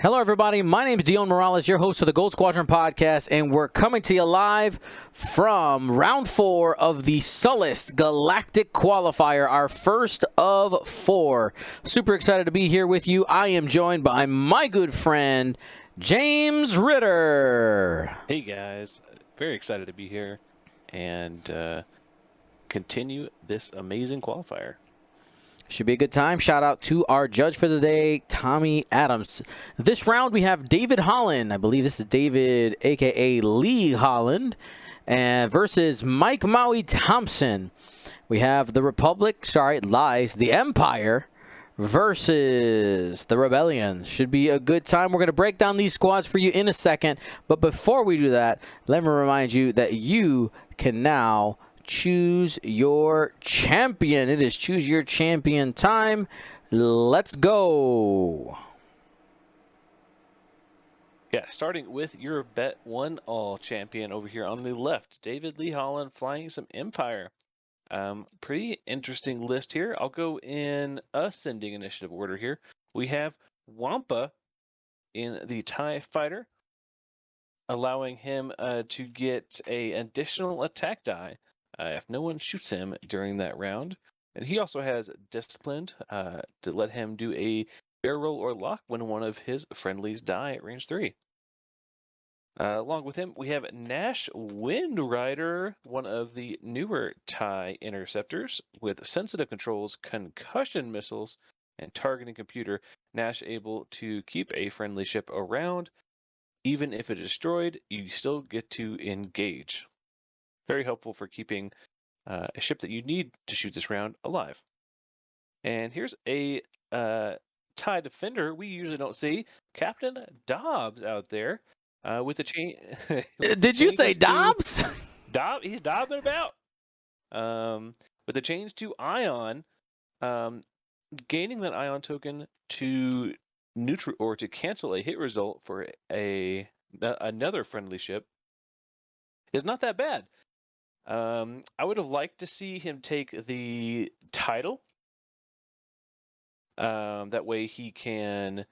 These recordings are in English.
Hello, everybody. My name is Dion Morales, your host of the Gold Squadron podcast, and we're coming to you live from round 4 of the Sullust Galactic Qualifier, our first of 4. Super excited to be here with you. I am joined by my good friend, James Ritter. Hey, guys. Very excited to be here and continue this amazing qualifier. Should be a good time. Shout out to our judge for the day, Tommy Adams. This round we have David Holland. I believe this is David, a.k.a. Lee Holland, and versus Mike Maui Thompson. We have the Republic, the Empire versus the Rebellion. Should be a good time. We're going to break down these squads for you in a second. But before we do that, let me remind you that you can now choose your champion. It is choose your champion time. Let's go. Yeah, starting with your bet 1-all champion over here on the left, David Lee Holland flying some Empire. Pretty interesting list here. I'll go in ascending initiative order here. We have Wampa in the TIE Fighter, allowing him to get an additional attack die if no one shoots him during that round. And he also has Disciplined to let him do a barrel roll or lock when one of his friendlies die at range 3. Along with him, we have Nash Windrider, one of the newer TIE interceptors with sensitive controls, concussion missiles, and targeting computer. Nash able to keep a friendly ship around. Even if it is destroyed, you still get to engage. Very helpful for keeping a ship that you need to shoot this round alive. And here's a TIE defender we usually don't see, Captain Dobbs out there with the chain. Did you say Dobbs? He's dobbing about. With the change to Ion, gaining that Ion token to neutral or to cancel a hit result for another friendly ship is not that bad. I would have liked to see him take the title. That way he can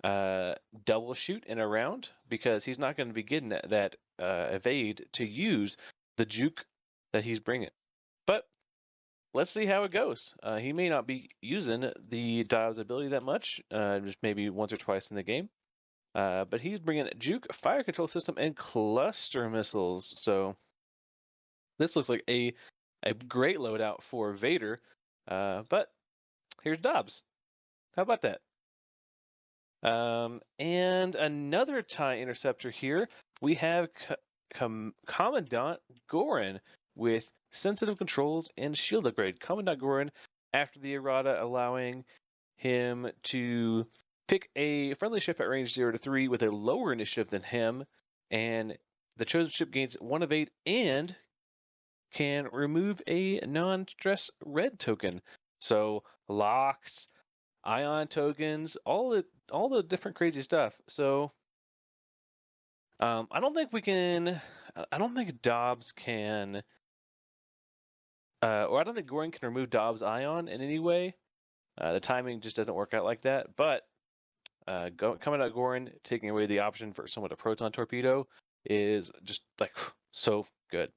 double shoot in a round, because he's not going to be getting that evade to use the juke that he's bringing. But let's see how it goes. He may not be using the Dial's ability that much, just maybe once or twice in the game. But he's bringing juke, fire control system, and cluster missiles. So this looks like a great loadout for Vader. But here's Dobbs. How about that? And another TIE interceptor here. We have Commandant Gorin with sensitive controls and shield upgrade. Commandant Gorin, after the errata, allowing him to pick a friendly ship at range 0 to 3 with a lower initiative than him, and the chosen ship gains 1 evade and can remove a non-stress red token. So locks, Ion tokens, all the different crazy stuff. So I don't think Dobbs can, or I don't think Gorin can remove Dobbs' Ion in any way. The timing just doesn't work out like that. But coming out Gorin, taking away the option for someone to proton torpedo is just like so good.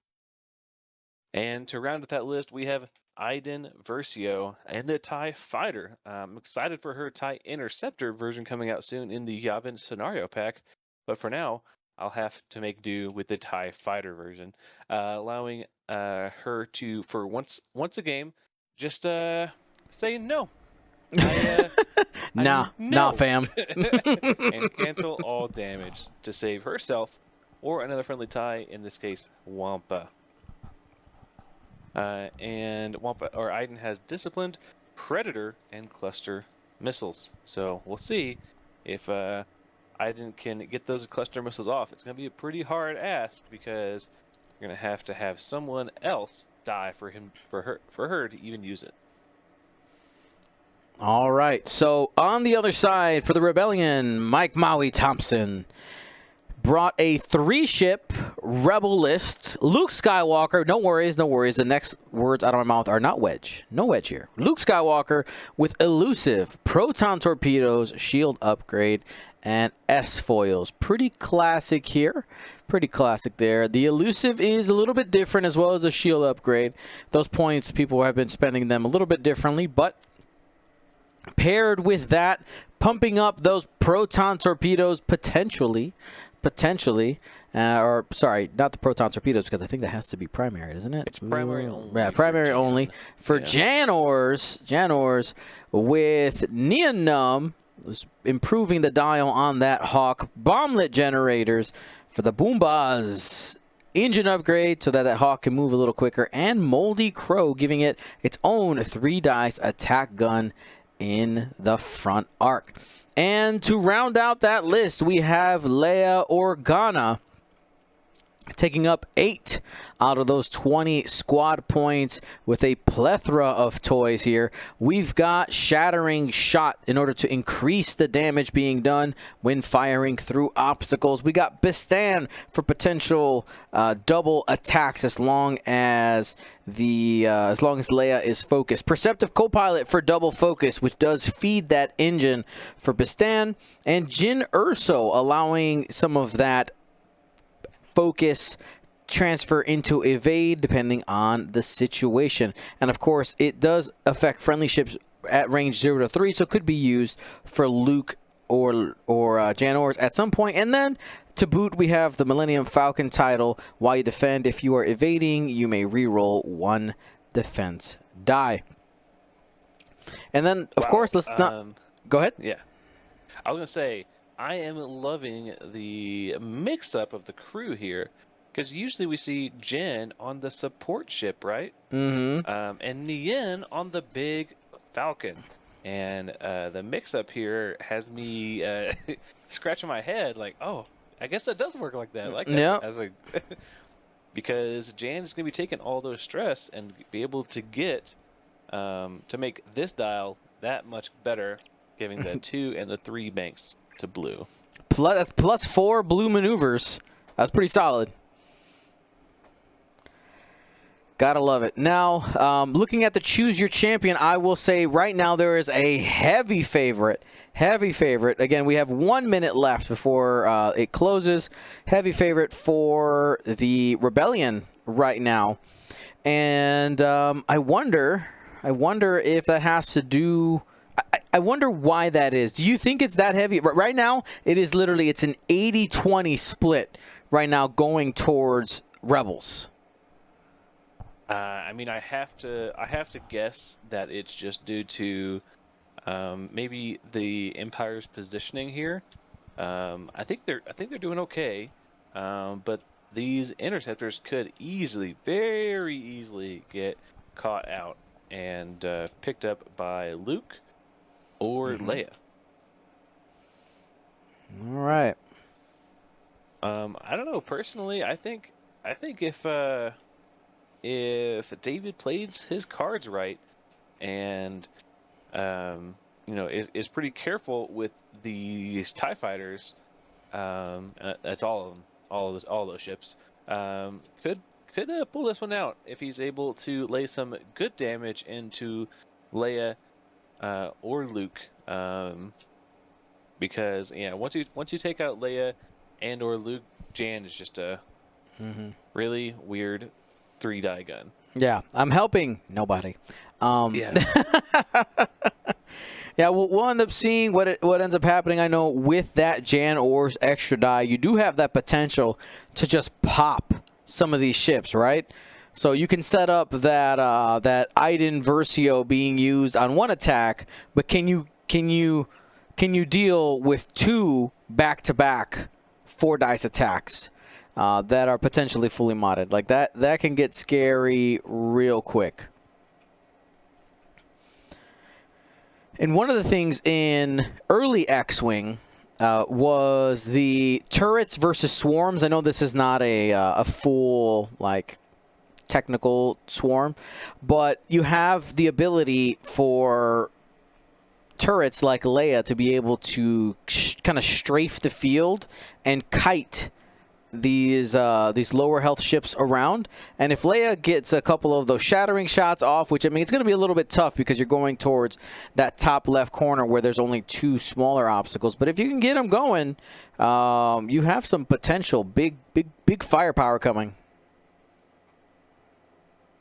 And to round out that list, we have Iden Versio and the TIE Fighter. I'm excited for her TIE Interceptor version coming out soon in the Yavin Scenario Pack. But for now, I'll have to make do with the TIE Fighter version, allowing her to, for once a game, just say no. Nah, fam. And cancel all damage to save herself or another friendly TIE, in this case, Wampa. And Wampa or Iden has Disciplined, Predator, and Cluster missiles. So we'll see if Iden can get those cluster missiles off. It's going to be a pretty hard ask, because you're going to have someone else die for her to even use it. All right. So on the other side for the Rebellion, Mike Maui Thompson. brought a 3-ship rebel list. Luke Skywalker, no worries, no worries. The next words out of my mouth are not wedge. No wedge here. Luke Skywalker with elusive proton torpedoes, shield upgrade, and S-foils. Pretty classic here. Pretty classic there. The elusive is a little bit different as well as the shield upgrade. Those points, people have been spending them a little bit differently, but paired with that, pumping up those proton torpedoes potentially, or sorry, not the proton torpedoes, because I think that has to be primary, isn't it? It's primary only. Yeah, primary only for Janors with Neonum, improving the dial on that Hawk. Bomblet generators for the Boombas. Engine upgrade so that that Hawk can move a little quicker, and Moldy Crow giving it its own 3-dice attack gun in the front arc. And to round out that list, we have Leia Organa taking up 8 out of those 20 squad points with a plethora of toys here. We've got Shattering Shot in order to increase the damage being done when firing through obstacles. We got Bistan for potential double attacks as long as Leia is focused. Perceptive Copilot for double focus, which does feed that engine for Bistan. And Jyn Erso allowing some of that focus transfer into evade depending on the situation. And of course, it does affect friendly ships at range 0 to 3, so it could be used for Luke or Janors at some point. And then to boot, we have the Millennium Falcon title. While you defend, if you are evading, you may reroll 1 defense die. And then, of course, let's not... Go ahead. Yeah. I was going to say, I am loving the mix-up of the crew here, because usually we see Jyn on the support ship, right? Mm-hmm. And Nien on the big Falcon. And the mix-up here has me scratching my head like, oh, I guess that does work like that. I like that. Yeah. Because Jan is going to be taking all those stress and be able to get to make this dial that much better, giving the 2 and the 3 banks to blue. That's +4 blue maneuvers. That's pretty solid. Gotta love it. Now, looking at the Choose Your Champion, I will say right now there is a heavy favorite. Heavy favorite. Again, we have 1 minute left before it closes. Heavy favorite for the Rebellion right now. And I wonder if that has to do... I wonder why that is. Do you think it's that heavy? Right now, it is literally, it's an 80-20 split right now going towards Rebels. I mean, I have to guess that it's just due to maybe the Empire's positioning here. I think they're doing okay, but these interceptors could easily, very easily, get caught out and picked up by Luke or Leia. All right. I don't know. Personally, I think if David plays his cards right and is pretty careful with these TIE fighters, that's all of them, all those ships, could pull this one out if he's able to lay some good damage into Leia or Luke, because once you take out Leia and or Luke, Jan is just a really weird 3-die gun. Yeah, I'm helping nobody. Yeah. Yeah, we'll end up seeing what ends up happening. I know with that Jan Or's extra die, you do have that potential to just pop some of these ships, right? So you can set up that Iden Versio being used on one attack, but can you deal with 2 back-to-back 4-dice attacks that are potentially fully modded? Like that can get scary real quick. And one of the things in early X-Wing was the turrets versus swarms. I know this is not a full technical swarm, but you have the ability for turrets like Leia to be able to kind of strafe the field and kite these lower health ships around. And if Leia gets a couple of those shattering shots off, which I mean, it's going to be a little bit tough because you're going towards that top left corner where there's only 2 smaller obstacles. But if you can get them going, you have some potential big firepower coming.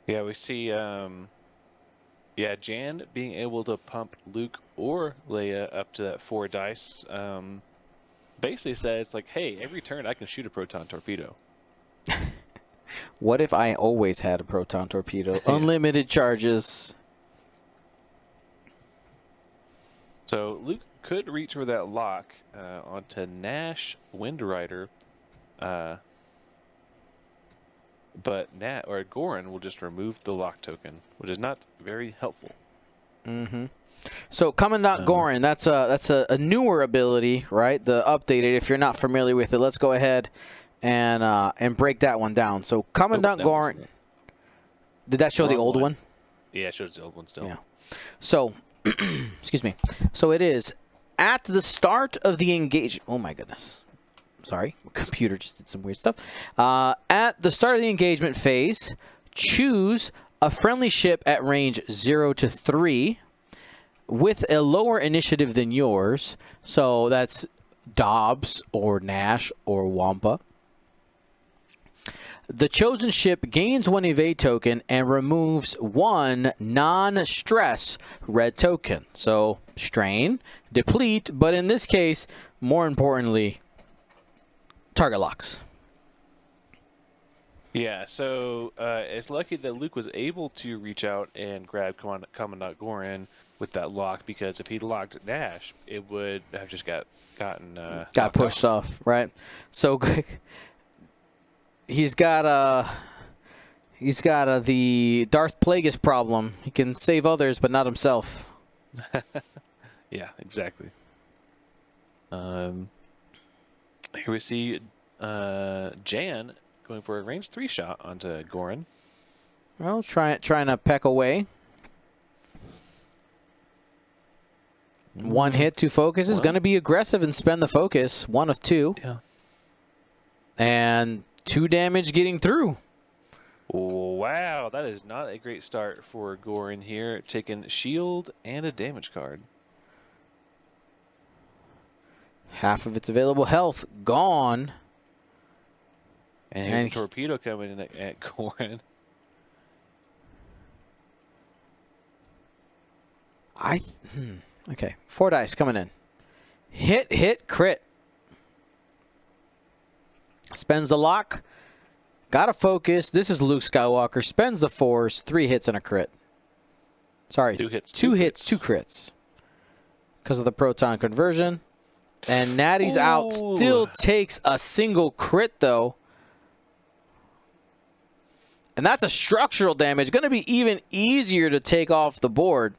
Yeah, we see, yeah, Jan being able to pump Luke or Leia up to that 4 dice. Basically says, like, hey, every turn I can shoot a proton torpedo. What if I always had a proton torpedo? Unlimited charges. So Luke could reach for that lock onto Nash Windrider, but Goran will just remove the lock token, which is not very helpful. Mm-hmm. So Commandant Goran, that's a newer ability, right? The updated. If you're not familiar with it, let's go ahead and break that one down. So Commandant Goran, did that show the old one? Yeah, it shows the old one still. Yeah. So, excuse me. So it is at the start of the engagement. Oh my goodness. Sorry, my computer just did some weird stuff. At the start of the engagement phase, choose a friendly ship at range 0 to 3 with a lower initiative than yours. So that's Dobbs or Nash or Wampa. The chosen ship gains 1 evade token and removes 1 non-stress red token. So strain, deplete, but in this case, more importantly, target locks. Yeah, so it's lucky that Luke was able to reach out and grab Commandant Goran with that lock, because if he'd locked Nash, it would have just got pushed off, right? So he's got the Darth Plagueis problem. He can save others, but not himself. Yeah, exactly. Here we see Jan going for a range 3 shot onto Goran. Well, trying to peck away. 1 hit, 2 focus is going to be aggressive and spend the focus. 1 of 2. Yeah. And 2 damage getting through. Wow, that is not a great start for Goran here. Taking shield and a damage card. Half of its available health gone. And here's a torpedo coming in at Goran. Okay, 4 dice coming in. Hit, crit. Spends the lock. Got to focus. This is Luke Skywalker. Spends the force. 3 hits and a crit. Sorry, 2 hits, 2 crits. Because of the proton conversion. And Natty's out. Still takes a single crit, though. And that's a structural damage. Going to be even easier to take off the board.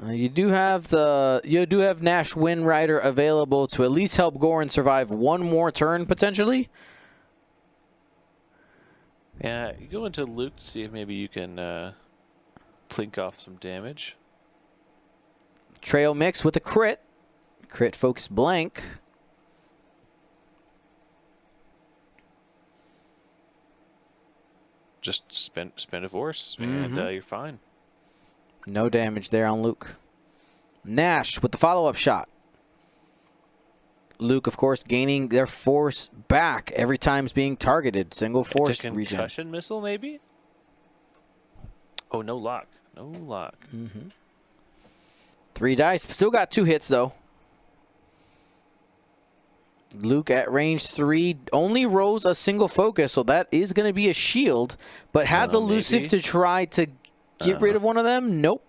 You do have Nash Windrider available to at least help Goran survive 1 more turn potentially. Yeah, you go into Luke to see if maybe you can plink off some damage. Trail mix with a crit. Crit focus blank. Just spend a force and you're fine. No damage there on Luke. Nash with the follow-up shot. Luke, of course, gaining their force back every time it's being targeted. Single force regen. Concussion missile, maybe? Oh, no lock. No lock. 3 dice. Still got 2 hits, though. Luke at range 3 only rolls a single focus, so that is going to be a shield, but has elusive to try to get rid of one of them. Nope.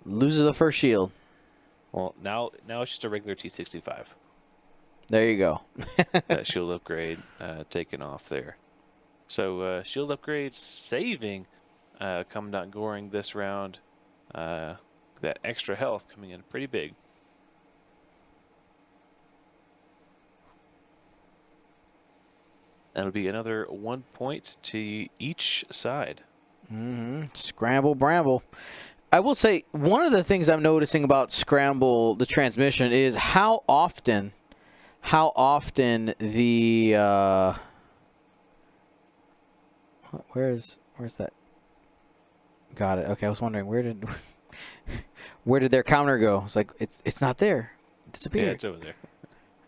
Loses the first shield. Well, now it's just a regular T-65. There you go. That shield upgrade taken off there. So shield upgrade saving Commandant Goran this round. That extra health coming in pretty big. That'll be another 1 point to each side. Scramble, bramble. I will say one of the things I'm noticing about Scramble, the transmission, is how often the where's that? Got it. Okay, I was wondering where did their counter go? It's like it's not there. It disappeared. Yeah, it's over there.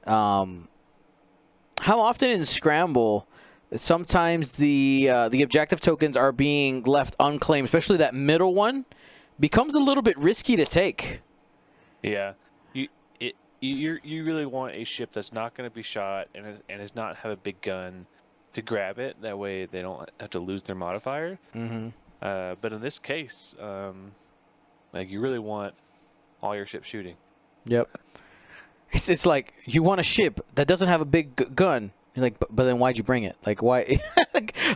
How often in Scramble, sometimes the objective tokens are being left unclaimed, especially that middle one, becomes a little bit risky to take. Yeah, you really want a ship that's not going to be shot and is not have a big gun to grab it. That way they don't have to lose their modifier. Mm-hmm. But in this case, like you really want all your ships shooting. Yep. It's like you want a ship that doesn't have a big gun. You're like, but then why'd you bring it? Like why?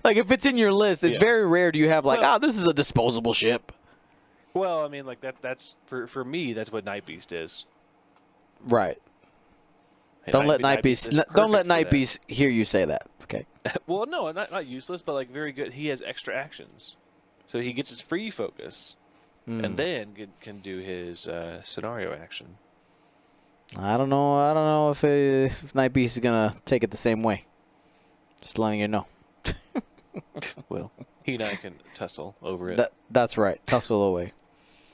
like if it's in your list, it's very rare do you have like, this is a disposable ship. Well, I mean, like that's for me, that's what Night Beast is. Right. Hey, Don't let Night Beast hear you say that. Okay. Well, no, not useless, but like very good. He has extra actions, so he gets his free focus, and then can do his scenario action. I don't know if Night Beast is gonna take it the same way. Just letting you know. Well, he and I can tussle over it. That's right. Tussle away.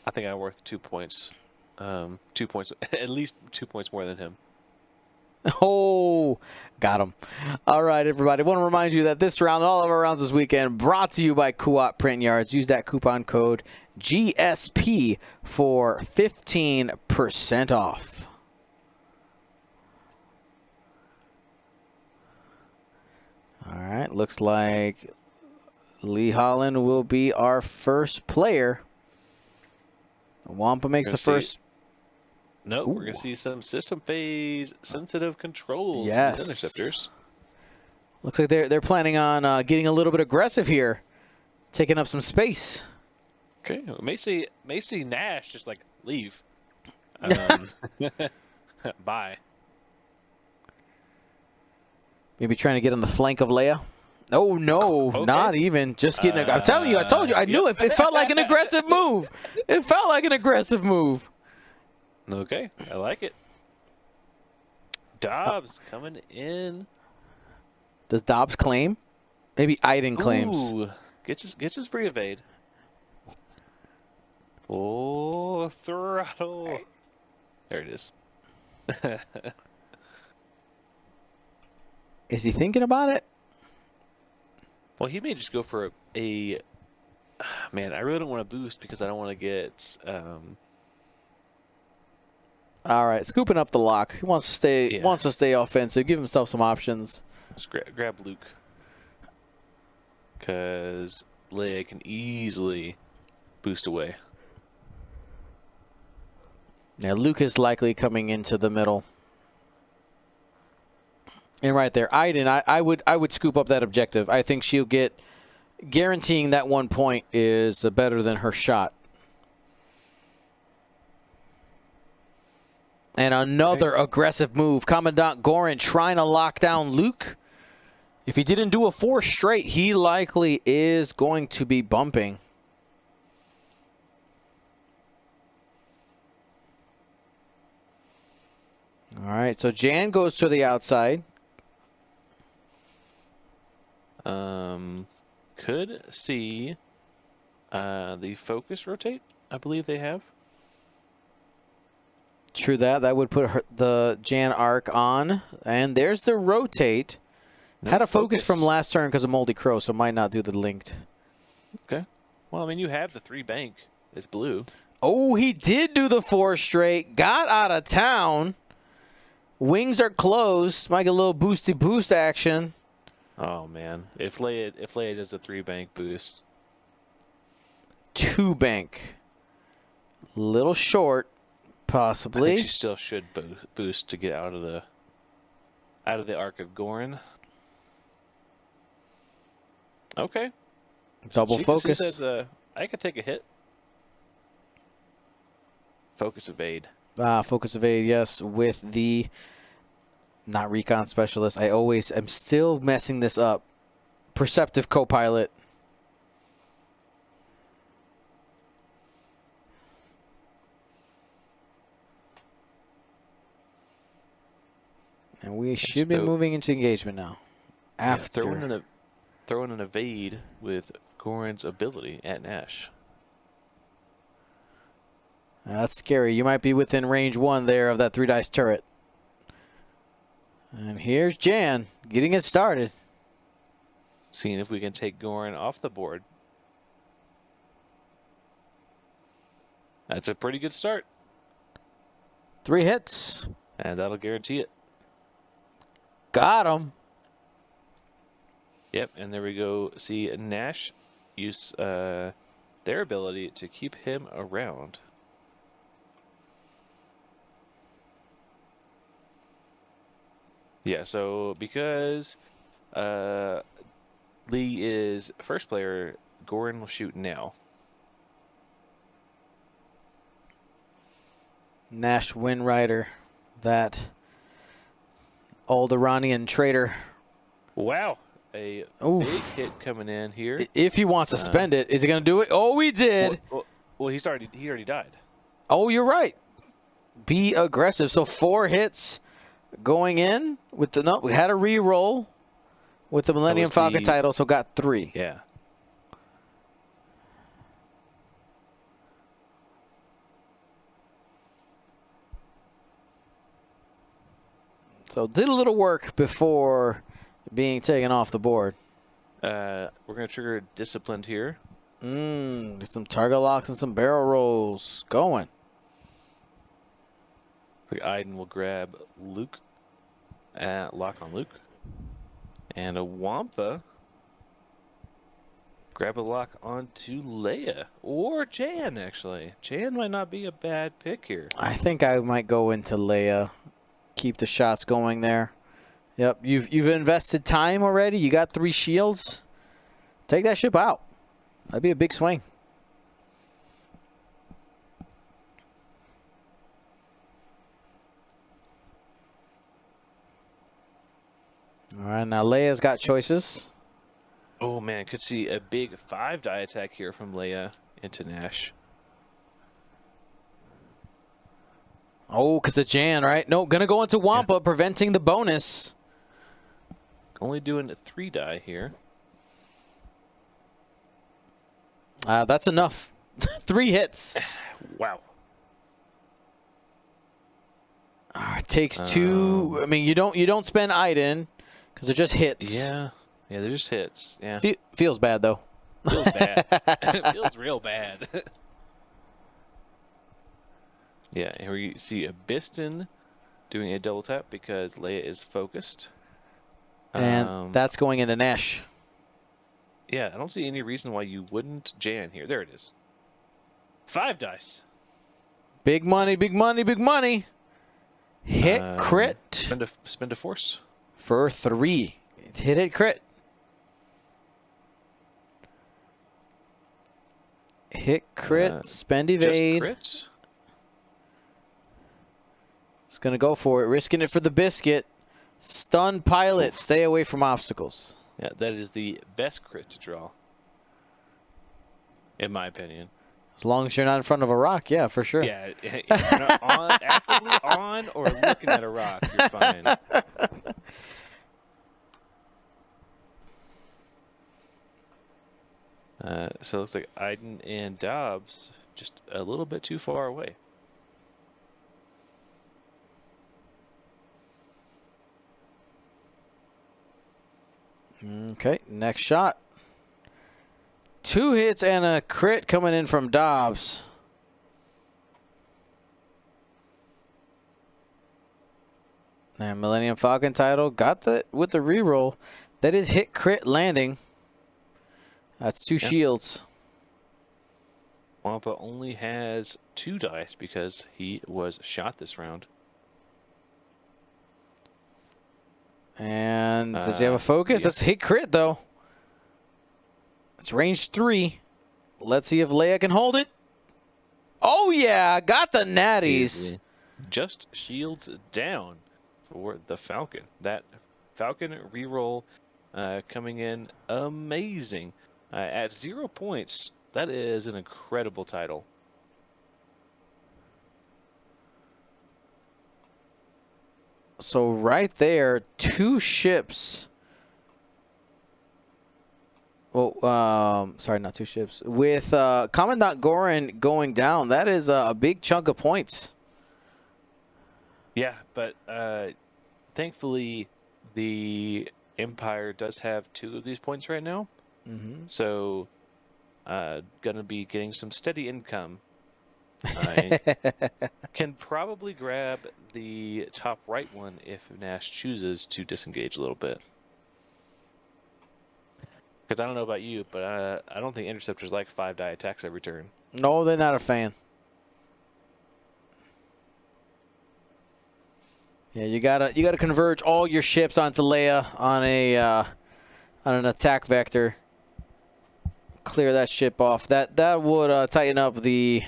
I think I'm worth 2 points. 2 points, at least 2 points more than him. Oh, got him. All right, everybody. I want to remind you that this round and all of our rounds this weekend brought to you by Co-op Print Yards. Use that coupon code GSP for 15% off. All right, looks like Lee Holland will be our first player. Wampa makes the first. Nope, we're going to see some system phase sensitive controls. Yes. With interceptors. Looks like they're planning on getting a little bit aggressive here, taking up some space. Okay, may see Nash just like leave. Bye. Maybe trying to get on the flank of Leia. Oh, no, okay. Not even. Just getting. I'm telling you, I told you. I knew it. It felt like an aggressive move. It felt like an aggressive move. Okay, I like it. Dobbs coming in. Does Dobbs claim? Maybe Iden claims. Ooh, gets his free evade. Oh, throttle. There it is. Is he thinking about it? Well, he may just go for a man, I really don't want to boost because I don't want to get All right, scooping up the lock. He wants to stay offensive. Give himself some options. Just grab Luke, because Leia can easily boost away. Yeah, Luke is likely coming into the middle. And right there, Iden, I would scoop up that objective. I think she'll get, guaranteeing that 1 point is better than her shot. And another aggressive move. Commandant Gorin trying to lock down Luke. If he didn't do a 4 straight, he likely is going to be bumping. All right, so Jan goes to the outside. Could see the focus rotate. I believe they have. True that. That would put the Jan arc on. And there's the rotate. No, had a focus from last turn because of Moldy Crow, so might not do the linked. Okay. Well, I mean, you have the 3 bank. It's blue. Oh, he did do the 4 straight. Got out of town. Wings are closed. Might get a little boosty boost action. Oh man, if Leia does a 3 bank boost, 2 bank, little short, possibly. I think she still should boost to get out of the arc of Gorin. Okay, double focus. Says, I could take a hit. Focus evade. Focus evade, yes, with the. Not recon specialist. I'm still messing this up. Perceptive co-pilot. And we should be So- moving into engagement now. Yeah, After. throw in an evade with Goran's ability at Nash. That's scary. You might be within range 1 there of that 3-dice turret. And here's Jan getting it started. Seeing if we can take Goran off the board. That's a pretty good start. 3 hits. And that'll guarantee it. Got him. Yep, and there we go. See, Nash use their ability to keep him around. Yeah, so because Lee is first player, Goran will shoot now. Nash Windrider, that old Iranian traitor. Wow, a Oof. big hit coming in here. If he wants to spend it, is he going to do it? Oh, he did. Well, he already died. Oh, you're right. Be aggressive. So 4 hits going in with the no. We had a re-roll with the Millennium Falcon title, so got 3. Yeah. So did a little work before being taken off the board. We're gonna trigger disciplined here. Get some target locks and some barrel rolls going. Iden will grab Luke. Lock on Luke. And a Wampa. Grab a lock onto Leia. Or Jan, actually. Jan might not be a bad pick here. I think I might go into Leia. Keep the shots going there. Yep, you've invested time already. You got 3 shields. Take that ship out. That'd be a big swing. All right, now Leia's got choices. Oh, man. Could see a big 5-die attack here from Leia into Nash. Oh, because of Jan, right? No, going to go into Wampa, preventing the bonus. Only doing a 3-die here. That's enough. 3 hits. Wow. It takes 2. I mean, you don't spend Iden because they're just hits. Yeah, they're just hits. Yeah, feels bad though. Feels bad. It feels real bad. Yeah, here we see a Biston doing a double tap because Leia is focused. And that's going into Nash. Yeah, I don't see any reason why you wouldn't Jan here. There it is. 5 dice. Big money, big money, big money. Hit crit. Spend a force. For 3. Hit it crit. Hit crit, spend evade. Just crit? It's going to go for it, risking it for the biscuit. Stun pilot, stay away from obstacles. Yeah, that is the best crit to draw. In my opinion. As long as you're not in front of a rock, yeah, for sure. Yeah, if you're not actively on or looking at a rock, you're fine. So it looks like Iden and Dobbs just a little bit too far away. Okay, next shot. 2 hits and a crit coming in from Dobbs. And Millennium Falcon title got that with the reroll. That is hit crit landing. That's 2 shields. Wampa only has 2 dice because he was shot this round. And does he have a focus? That's hit crit though. It's range 3. Let's see if Leia can hold it. Oh yeah, got the natties. Easily. Just shields down for the Falcon. That Falcon reroll coming in amazing. At 0 points, that is an incredible title. So right there, 2 ships. Well, sorry, not 2 ships. With Commandant Gorin going down, that is a big chunk of points. Yeah, but thankfully the Empire does have 2 of these points right now. So gonna be getting some steady income. I can probably grab the top right one if Nash chooses to disengage a little bit. Because I don't know about you, but I don't think interceptors like 5 die attacks every turn. No, they're not a fan. Yeah, you gotta converge all your ships onto Leia on an attack vector. Clear that ship off. That would tighten up the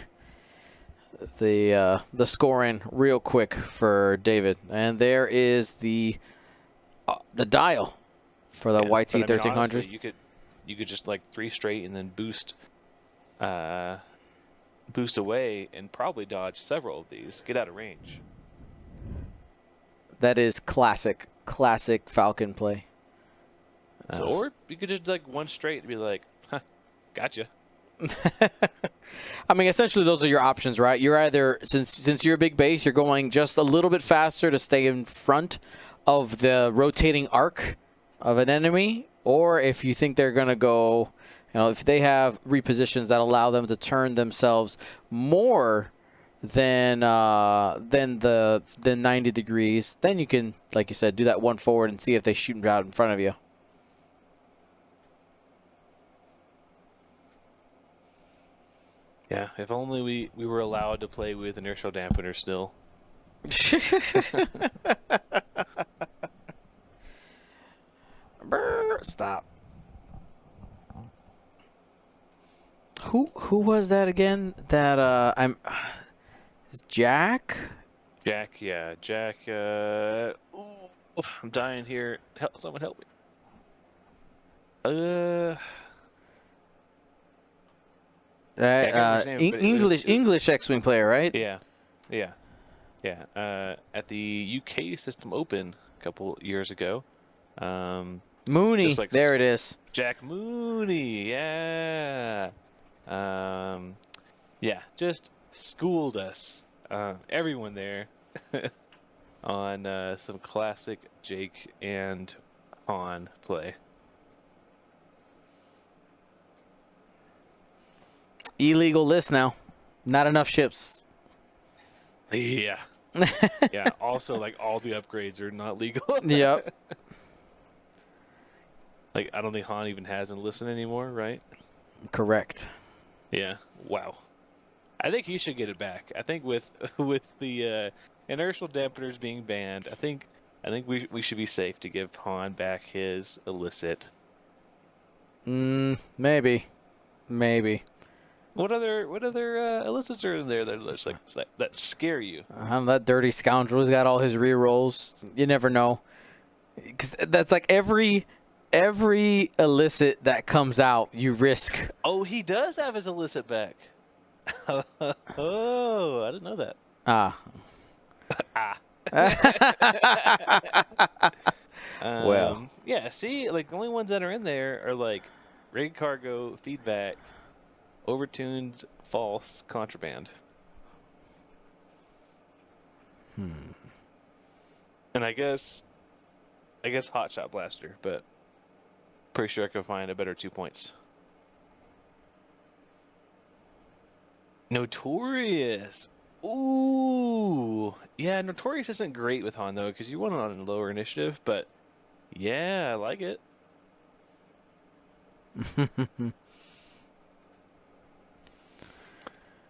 scoring real quick for David. And there is the dial for the YT-1300. Honestly, you could just like 3 straight and then boost away and probably dodge several of these. Get out of range. That is classic Falcon play. Or you could just like 1 straight and be like, huh, gotcha. I mean, essentially, those are your options, right? You're either, since you're a big base, you're going just a little bit faster to stay in front of the rotating arc of an enemy, or if you think they're going to go, if they have repositions that allow them to turn themselves more than 90 degrees, then you can, like you said, do that 1 forward and see if they shoot out in front of you. Yeah, if only we were allowed to play with inertial dampener still. Brr, stop. Who was that again? That is Jack? Jack, yeah, Jack. Ooh, I'm dying here. Someone help me. English X-Wing player, right? Yeah. At the UK System Open a couple years ago. Mooney, like, there it is. Jack Mooney, yeah. Yeah, just schooled us, everyone there, on some classic Jake and Han play. Illegal list now. Not enough ships. Yeah. Yeah, also, like, all the upgrades are not legal. Yep. Like, I don't think Han even has Enlistment anymore, right? Correct. Yeah. Wow. I think he should get it back. I think with the inertial dampeners being banned, I think we should be safe to give Han back his illicit. Maybe. What other illicits are in there that are just like that scare you? That dirty scoundrel has got all his rerolls. You never know. 'Cause that's like every illicit that comes out, you risk. Oh, he does have his illicit back. Oh, I didn't know that. Well. Yeah, see, like, the only ones that are in there are, like, rig cargo, feedback, overtuned, false, contraband. And I guess Hotshot Blaster, but pretty sure I could find a better 2 points. Notorious. Ooh. Yeah, Notorious isn't great with Han, though, because you want it on a lower initiative, but yeah, I like it.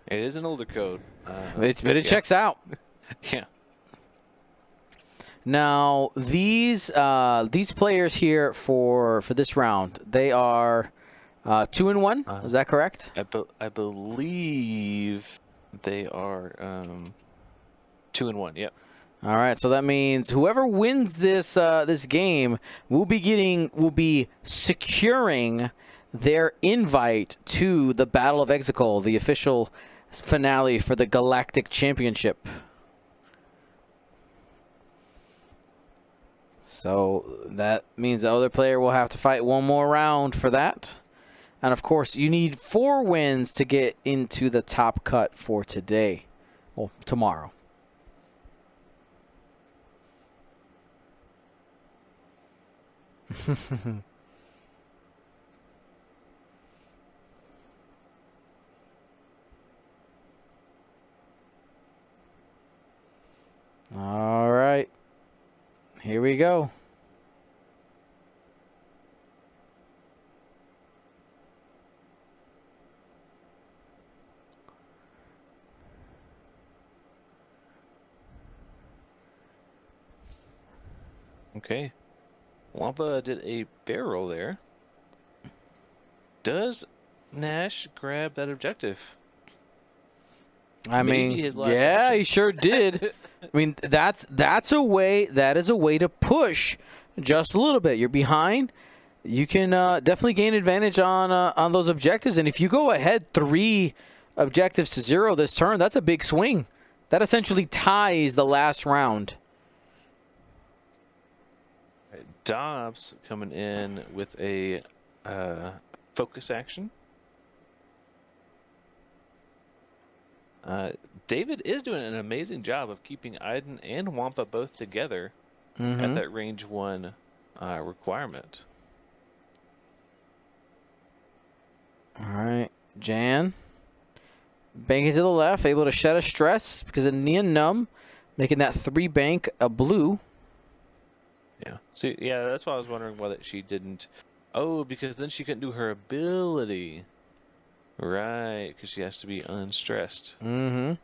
It is an older code. But it checks out. Yeah. Now, these players here for this round, they are 2-1. Is that correct? I believe they are 2-1. Yep. All right, so that means whoever wins this game will be securing their invite to the Battle of Exegol, the official finale for the Galactic Championship. So that means the other player will have to fight one more round for that. And of course, you need 4 wins to get into the top cut for today. Well, tomorrow. All right. Here we go. Okay. Wampa did a barrel there. Does Nash grab that objective? I Maybe mean, his last yeah, option. he sure did. I mean, that is a way to push just a little bit. You're behind. You can definitely gain advantage on those objectives. And if you go ahead 3 objectives to 0 this turn, that's a big swing. That essentially ties the last round. Dobbs coming in with a focus action. David is doing an amazing job of keeping Iden and Wampa both together at that range 1 requirement. All right, Jan. Banking to the left, able to shed a stress because of Neon Numb, making that 3 bank a blue. Yeah. See, yeah, that's why I was wondering why that she didn't. Oh, because then she couldn't do her ability. Right, because she has to be unstressed. And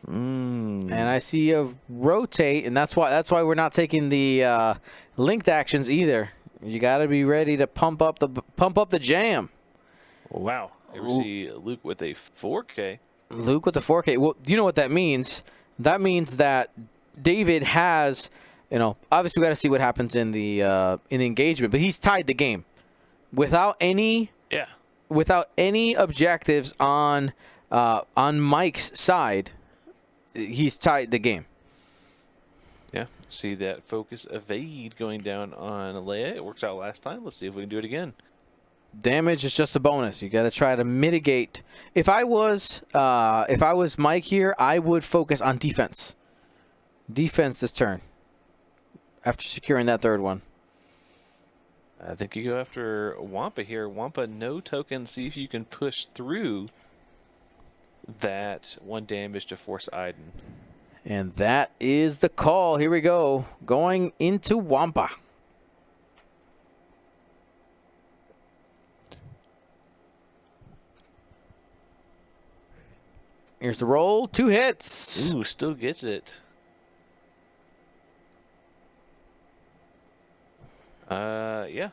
I see a rotate, and that's why we're not taking the linked actions either. You got to be ready to pump up the jam. Wow. Ever see Luke with a 4K? Luke with the 4K. Well, do you know what that means? That means that David has, obviously we got to see what happens in the engagement, but he's tied the game without any objectives on Mike's side. He's tied the game. Yeah. See that focus evade going down on Leia. It worked out last time. Let's see if we can do it again. Damage is just a bonus. You got to try to mitigate. If I was Mike here, I would focus on defense. Defense this turn. After securing that 3rd one. I think you go after Wampa here. Wampa, no token. See if you can push through that 1 damage to force Iden. And that is the call. Here we go. Going into Wampa. Here's the roll. 2 hits. Ooh, still gets it. Yeah.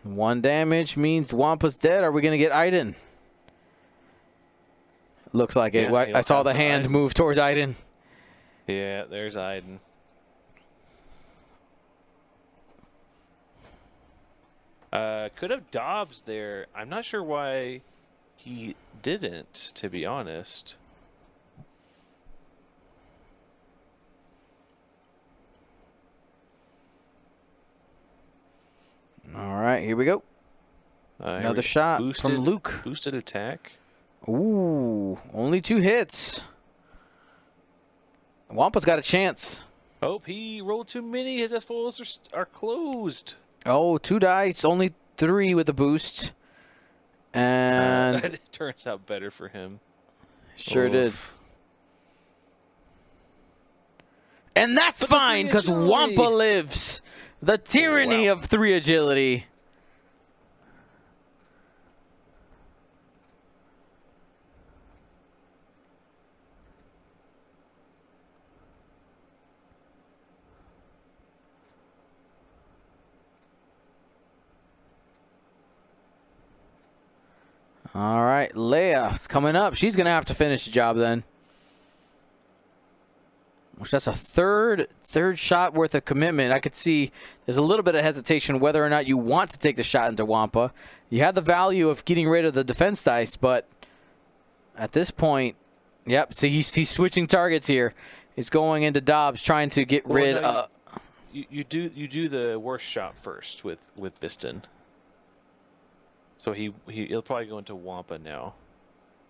1 damage means Wampa's dead. Are we going to get Iden? Looks like it. Yeah, I saw the hand Iden. move towards Iden. Yeah, there's Iden. Could have Dobbs there. I'm not sure why he didn't, to be honest. All right, here we go. Another shot from Luke. Boosted attack. Ooh, only 2 hits. Wampa's got a chance. Oh, he rolled too many. His S foils are closed. Oh, 2 dice, only 3 with the boost. And it turns out better for him. Sure did. And that's fine, because Wampa lives. The tyranny of 3 agility. All right, Leia's coming up. She's going to have to finish the job then. Which that's a third shot worth of commitment. I could see there's a little bit of hesitation whether or not you want to take the shot into Wampa. You have the value of getting rid of the defense dice, but at this point, yep. So he's switching targets here. He's going into Dobbs, trying to get rid of. you do the worst shot first with Biston. So he'll probably go into Wampa now.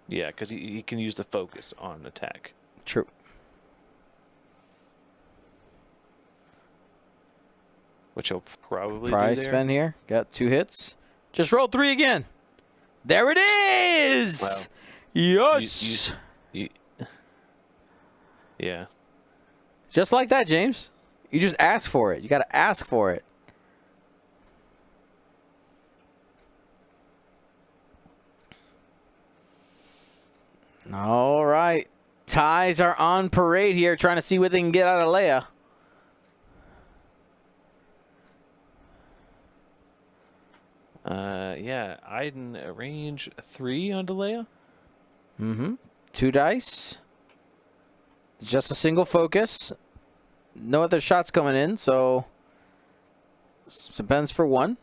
Yeah, because he can use the focus on attack. True. Which he'll probably Prize do there. spend here. Got 2 hits. Just roll 3 again. There it is. Wow. Yes. Yeah. Just like that, James. You just ask for it. You got to ask for it. All right. Ties are on parade here, trying to see what they can get out of Leia. Yeah, Iden range 3 onto Leia. 2 dice. Just a single focus. No other shots coming in, so spends for 1.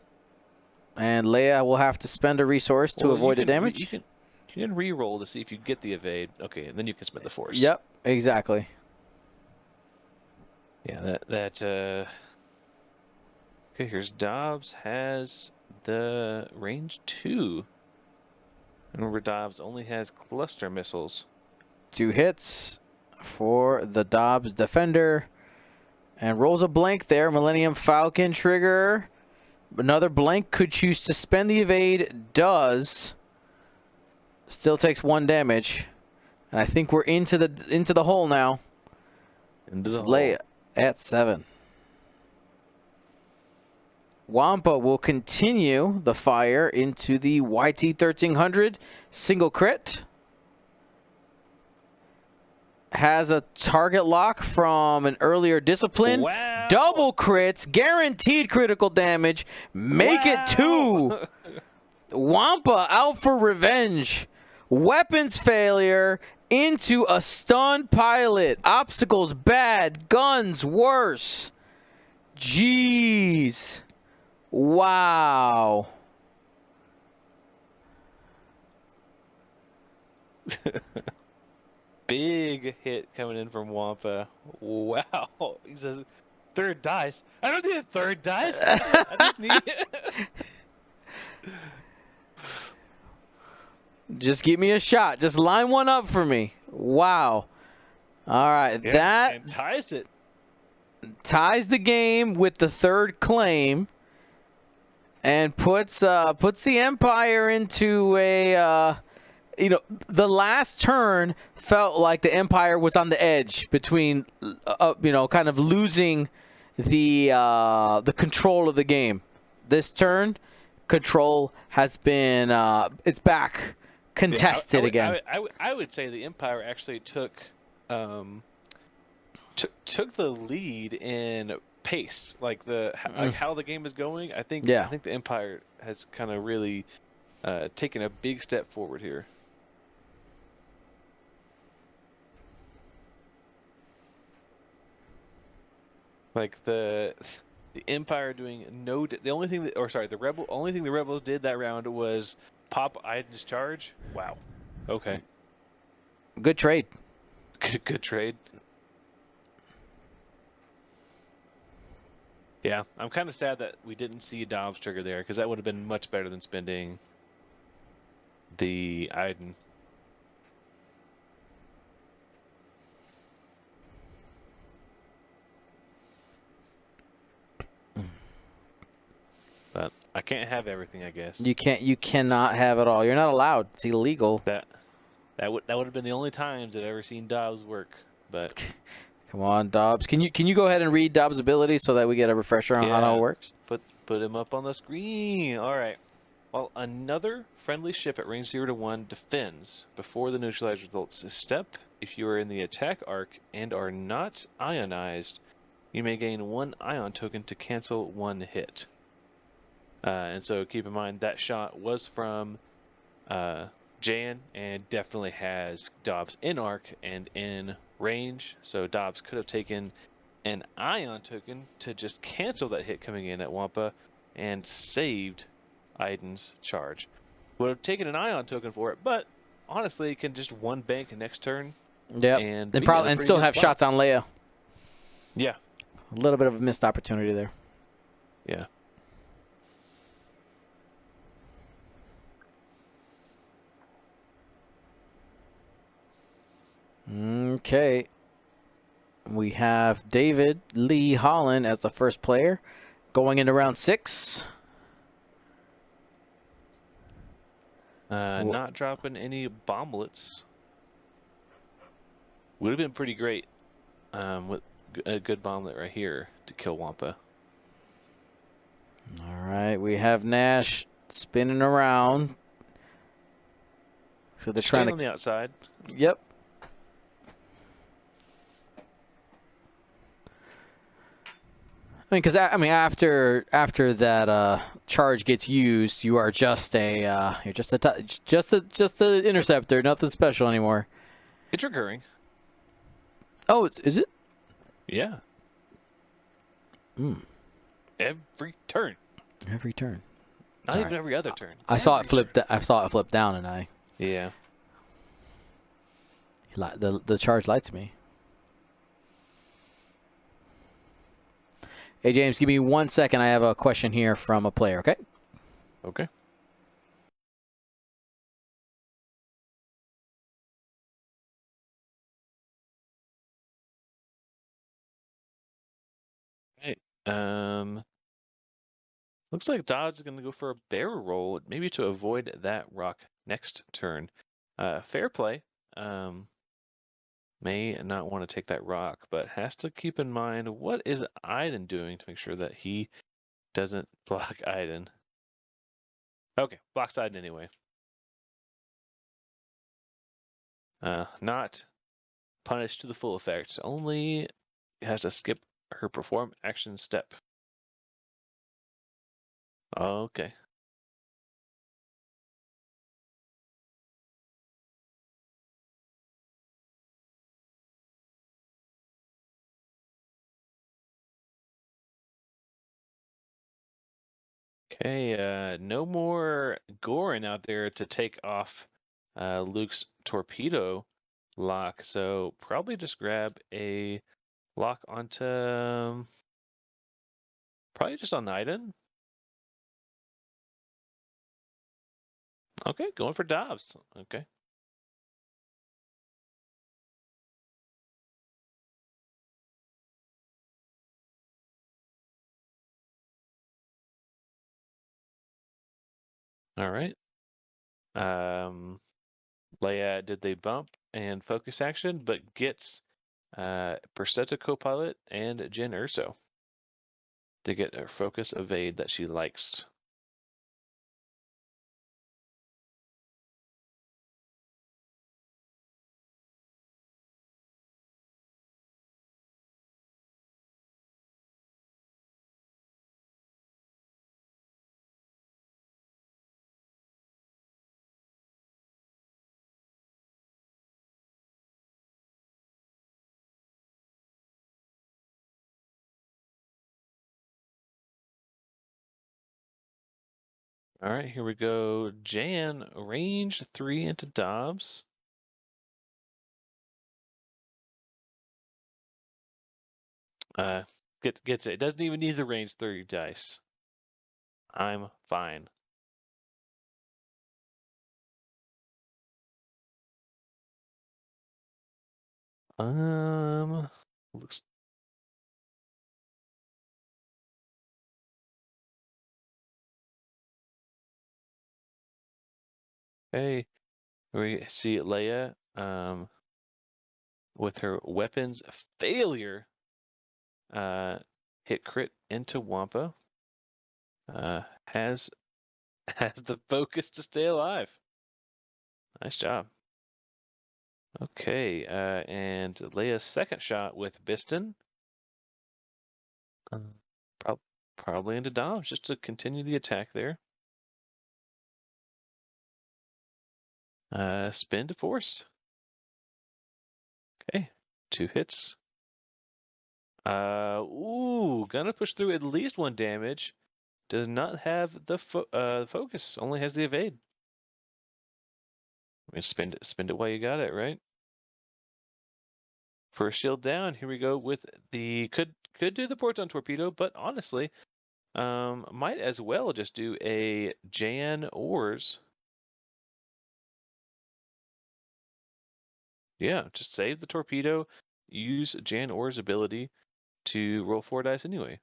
And Leia will have to spend a resource to avoid the damage. You can re-roll to see if you get the evade. Okay, and then you can spend the force. Yep, exactly. Yeah, okay, here's Dobbs has the range 2. Remember, Dobbs only has cluster missiles. 2 hits for the Dobbs defender. And rolls a blank there. Millennium Falcon trigger. Another blank. Could choose to spend the evade. Does. Still takes 1 damage. And I think we're into the hole now. Into the hole. Leia at 7. Wampa will continue the fire into the YT-1300 single crit. Has a target lock from an earlier discipline. Wow. Double crits, guaranteed critical damage. Make it 2. Wampa out for revenge. Weapons failure into a stunned pilot. Obstacles bad, guns worse. Jeez. Wow. Big hit coming in from Wampa. Wow. He says, 3rd dice. I don't need a 3rd dice. I just need it. Just give me a shot. Just line one up for me. Wow. All right. Yeah, that and ties it. ties the game with the 3rd claim and puts the Empire into a the last turn felt like the Empire was on the edge between kind of losing the control of the game. This turn, control has been it's back contested again. I would say the Empire actually took the lead in pace, like how the game is going. I think the Empire has kind of really taken a big step forward here. Like the Empire doing the only thing the Rebels did that round was pop Iden's charge. Wow. Okay. Good trade. Good trade. Yeah, I'm kind of sad that we didn't see Dobbs trigger there, because that would have been much better than spending the Iden. But I can't have everything, I guess. You cannot have it all. You're not allowed. It's illegal. That would have been the only times I've ever seen Dobbs work. But come on, Dobbs. Can you go ahead and read Dobbs' ability so that we get a refresher on how it works? Put him up on the screen. All right. Well, another friendly ship at range 0 to 1 defends before the neutralized results step. If you are in the attack arc and are not ionized, you may gain 1 ion token to cancel 1 hit. And so keep in mind that shot was from Jan and definitely has Dobbs in arc and in range. So Dobbs could have taken an ion token to just cancel that hit coming in at Wampa and saved Iden's charge. Would have taken an ion token for it, but honestly, can just 1 bank next turn. Yep. And still have shots on Leia. Yeah. A little bit of a missed opportunity there. Yeah. Okay. We have David Lee Holland as the first player going into round 6. Not dropping any bomblets. Would have been pretty great with a good bomblet right here to kill Wampa. All right, we have Nash spinning around. So they're trying Staying on the outside. Yep. I mean, because after that charge gets used, you are just a you're just a interceptor, nothing special anymore. It's recurring. Oh, is it? Yeah. Every turn. Every turn. Not even every other turn. I saw it flip. I saw it flip down, and I. Yeah. The charge lights me. Hey James, give me 1 second. I have a question here from a player. Okay. Okay. Right. Looks like Dodge is going to go for a barrel roll, maybe to avoid that rock next turn. Fair play. May not want to take that rock, but has to keep in mind what is Iden doing to make sure that he doesn't block Iden. Okay, blocks Iden anyway. Not punished to the full effect. Only has to skip her perform action step. Okay. Okay, no more Gorin out there to take off Luke's torpedo lock, so probably just grab a lock onto probably just on Iden. Okay, going for Dobbs. Okay. All right. Leia did the bump and focus action, but gets Percetta Copilot and Jyn Erso to get her focus evade that she likes. All right, here we go. Jan, range 3 into Dobbs. Gets it. Doesn't even need the range 3 dice. I'm fine. Looks. Okay, we see Leia, with her weapons failure, hit crit into Wampa. Has the focus to stay alive. Nice job. Okay, and Leia's second shot with Biston. Probably into Dobbs just to continue the attack there. Spin to force. Okay, 2 hits. Gonna push through at least 1 damage. Does not have the focus. Only has the evade. I mean, spend it while you got it, right? First shield down. Here we go with the could Could do the proton torpedo, but honestly, might as well just do a Jan Ors. Yeah, just save the torpedo. Use Jan Or's ability to roll 4 dice anyway.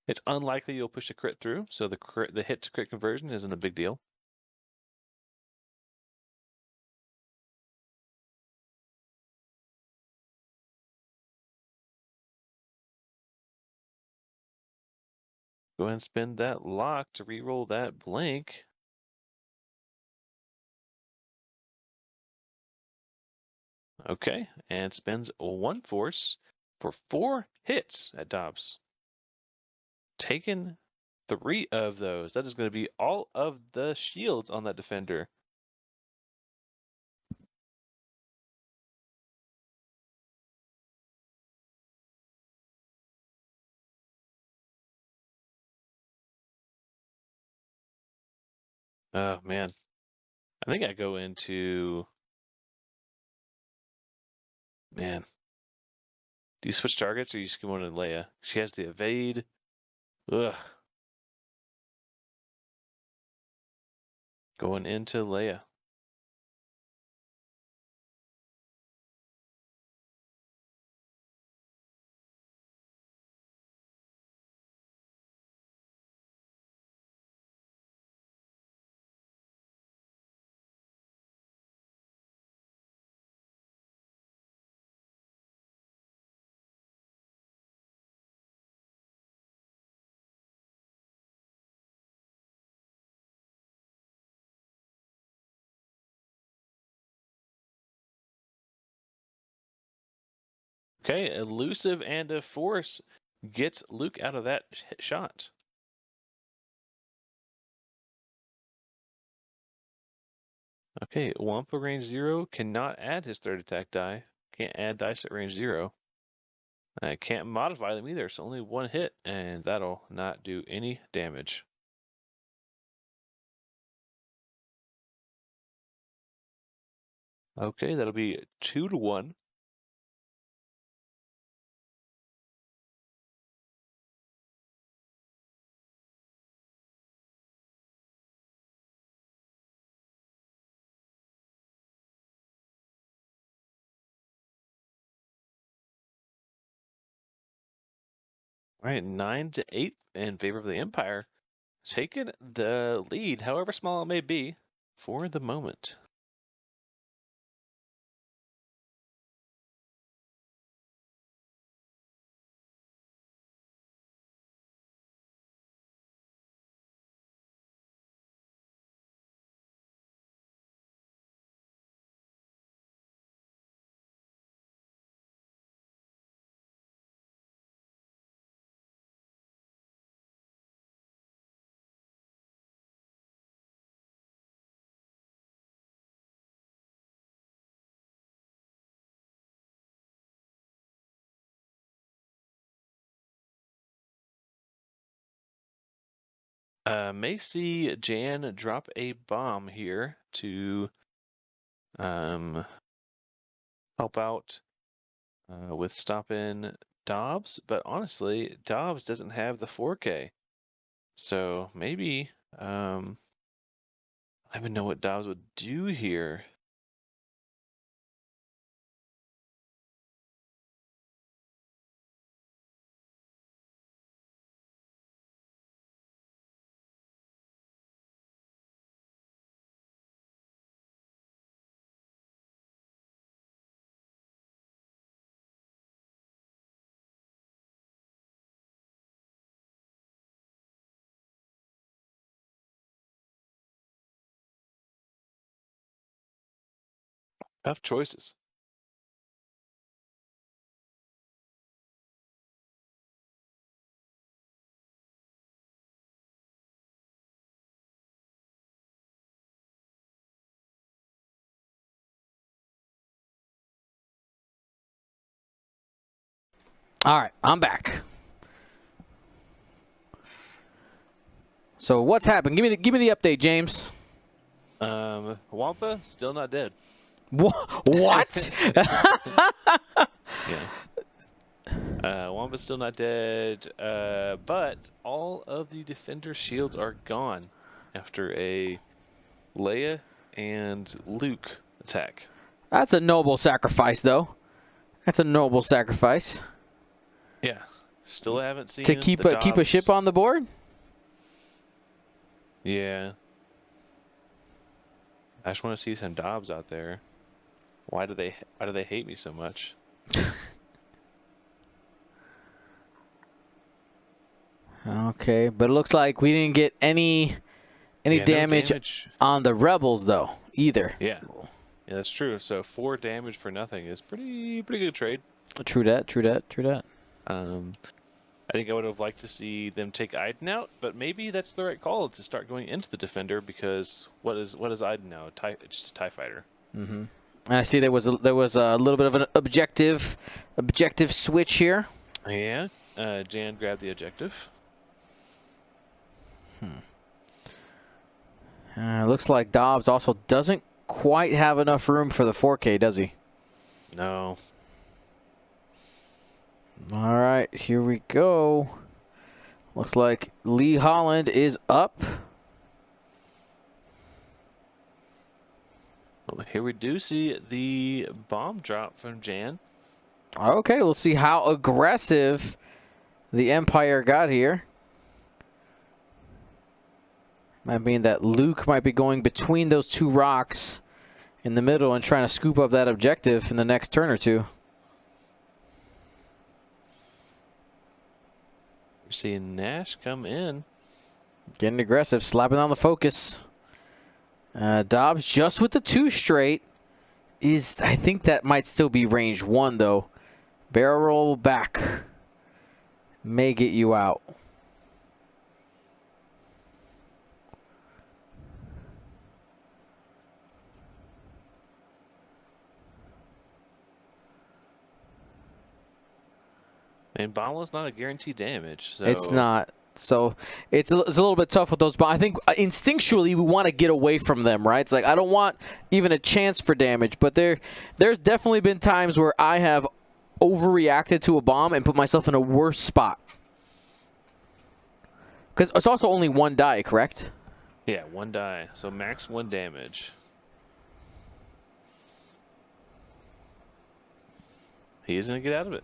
It's unlikely you'll push a crit through, so the hit to crit conversion isn't a big deal. Go ahead and spend that lock to reroll that blank. Okay, and spends 1 force for 4 hits at Dobbs. Taking 3 of those. That is going to be all of the shields on that defender. Oh, man. I think I go into... Man. Do you switch targets or you just go into Leia? She has the evade. Ugh. Going into Leia. Okay, elusive and a force gets Luke out of that shot. Okay, Wampa range 0 cannot add his 3rd attack die. Can't add dice at range 0. I can't modify them either, so only 1 hit, and that'll not do any damage. Okay, that'll be 2 to 1. All right, 9 to 8 in favor of the Empire, taking the lead, however small it may be, for the moment. May see Jan drop a bomb here to help out with stopping Dobbs, but honestly, Dobbs doesn't have the 4K. So maybe, I don't even know what Dobbs would do here. Tough choices. All right, I'm back. So what's happened? Give me the update, James. Wampa still not dead. What? Yeah. Wampa's still not dead, but all of the defender shields are gone after a Leia and Luke attack. That's a noble sacrifice, though. That's a noble sacrifice. Yeah, still haven't seen To keep a ship on the board. Yeah, I just want to see some Dobbs out there. Why do they hate me so much? Okay, but it looks like we didn't get any damage on the rebels though either. Yeah, that's true. So 4 damage for nothing is pretty good trade. True that. I think I would have liked to see them take Iden out, but maybe that's the right call to start going into the defender because what is Iden now? Just a TIE fighter. Mm-hmm. And I see there was a little bit of an objective switch here. Yeah, Jan grabbed the objective. Looks like Dobbs also doesn't quite have enough room for the 4K, does he? No. All right, here we go. Looks like Lee Holland is up. Well, here we do see the bomb drop from Jan. Okay, we'll see how aggressive the Empire got here. Might mean that Luke might be going between those 2 rocks in the middle and trying to scoop up that objective in the next turn or two. We're seeing Nash come in. Getting aggressive, slapping on the focus. Dobbs just with the 2 straight. I think that might still be range 1 though. Barrel roll back. May get you out. And bomb was not a guaranteed damage. So. It's not. So it's a little bit tough with those bombs. I think instinctually we want to get away from them, right? It's like I don't want even a chance for damage, but there's definitely been times where I have overreacted to a bomb and put myself in a worse spot. Because it's also only 1 die, correct? Yeah, 1 die. So max 1 damage. He is going to get out of it.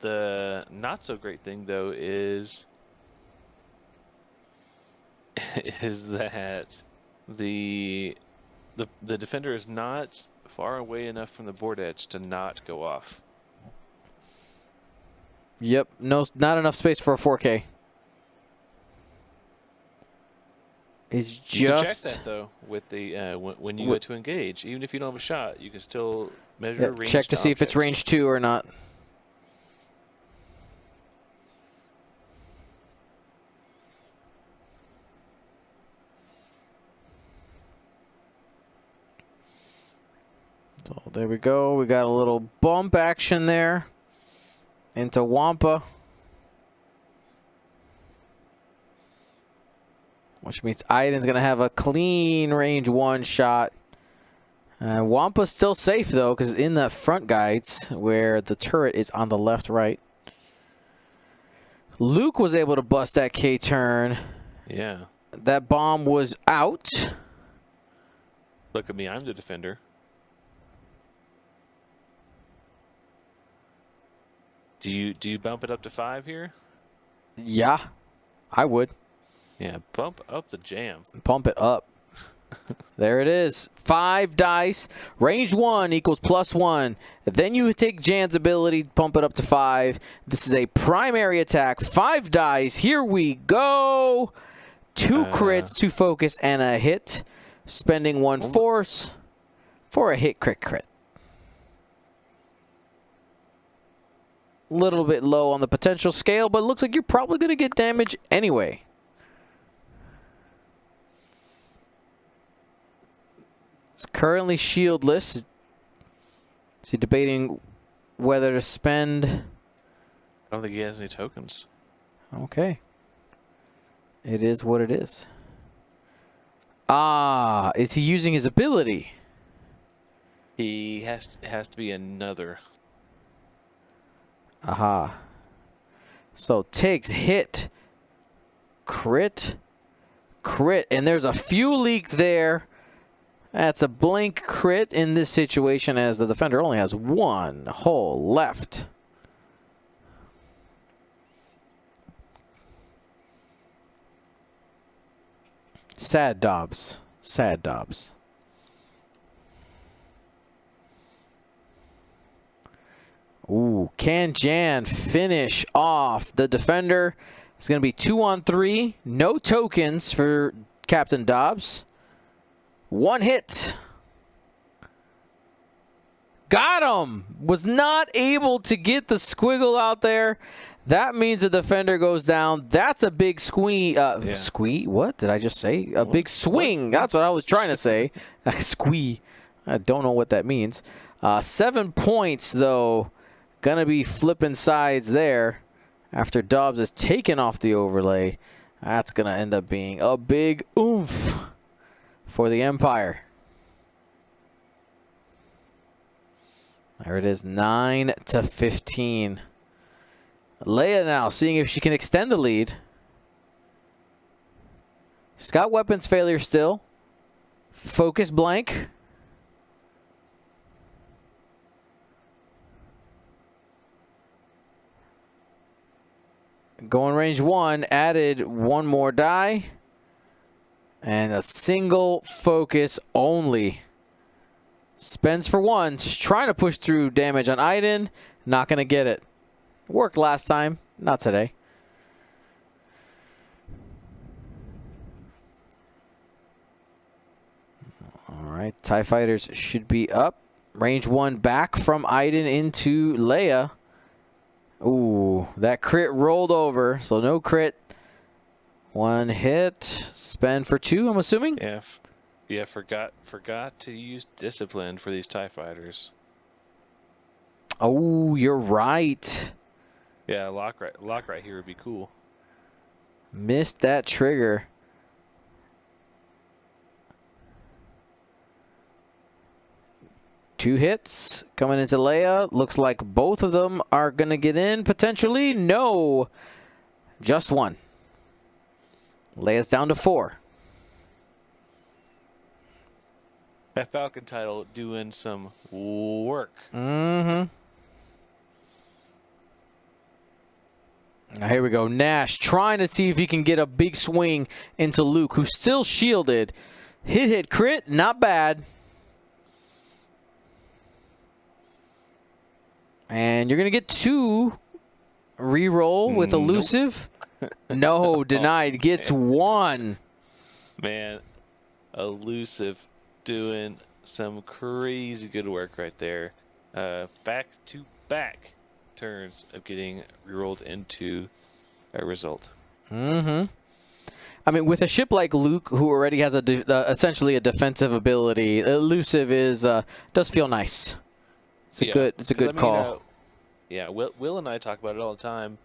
The not so great thing though is that the defender is not far away enough from the board edge to not go off. Yep, not enough space for a 4K. It's just you can check that though with the when you go to engage, even if you don't have a shot, you can still measure range. Check to see if it's range 2 or not. So there we go. We got a little bump action there into Wampa, which means Iden's going to have a clean range 1 shot. Wampa's still safe, though, because in the front guides where the turret is on the left, right. Luke was able to bust that K-turn. Yeah. That bomb was out. Look at me. I'm the defender. Do you bump it up to 5 here? Yeah, I would. Yeah, bump up the jam. Pump it up. There it is. 5 dice. Range 1 equals +1. Then you take Jan's ability, pump it up to 5. This is a primary attack. 5 dice. Here we go. 2 crits, 2 focus, and a hit. Spending 1 force for a hit crit. Little bit low on the potential scale, but it looks like you're probably going to get damage anyway. It's currently shieldless. Is he debating whether to spend? I don't think he has any tokens. Okay. It is what it is. Ah, is he using his ability? He has to be another. Aha. So takes hit, crit, crit, and there's a fuel leak there. That's a blank crit in this situation as the defender only has one hole left. Sad Dobbs. Sad Dobbs. Ooh, can Jan finish off the defender? It's going to be 2-on-3. No tokens for Captain Dobbs. One hit. Got him. Was not able to get the squiggle out there. That means the defender goes down. That's a big squee. Squee? What did I just say? A big swing. That's what I was trying to say. Squee. I don't know what that means. 7 points, though. Gonna be flipping sides there after Dobbs is taken off the overlay. That's gonna end up being a big oomph for the Empire. There it is, 9-15. Leia now seeing if she can extend the lead. She's got weapons failure still. Focus blank. Going range 1, added one more die. And a single focus only. Spends for 1, just trying to push through damage on Iden. Not going to get it. Worked last time, not today. Alright, TIE fighters should be up. Range 1 back from Iden into Leia. Ooh, that crit rolled over, so no crit. One hit, spend for 2, I'm assuming? Yeah, forgot to use discipline for these TIE fighters. Oh, you're right. Yeah, lock right here would be cool. Missed that trigger. Two hits coming into Leia. Looks like both of them are going to get in potentially. No, just one. Leia's down to 4. That Falcon title doing some work. Mm-hmm. Now here we go. Nash trying to see if he can get a big swing into Luke, who's still shielded. Hit, crit, not bad. And you're going to get 2. Reroll with elusive. Nope. No, denied. Gets 1. Man, elusive doing some crazy good work right there. Back-to-back turns of getting rerolled into a result. Mm-hmm. I mean, with a ship like Luke, who already has essentially a defensive ability, elusive does feel nice. It's a good call. Yeah, Will and I talk about it all the time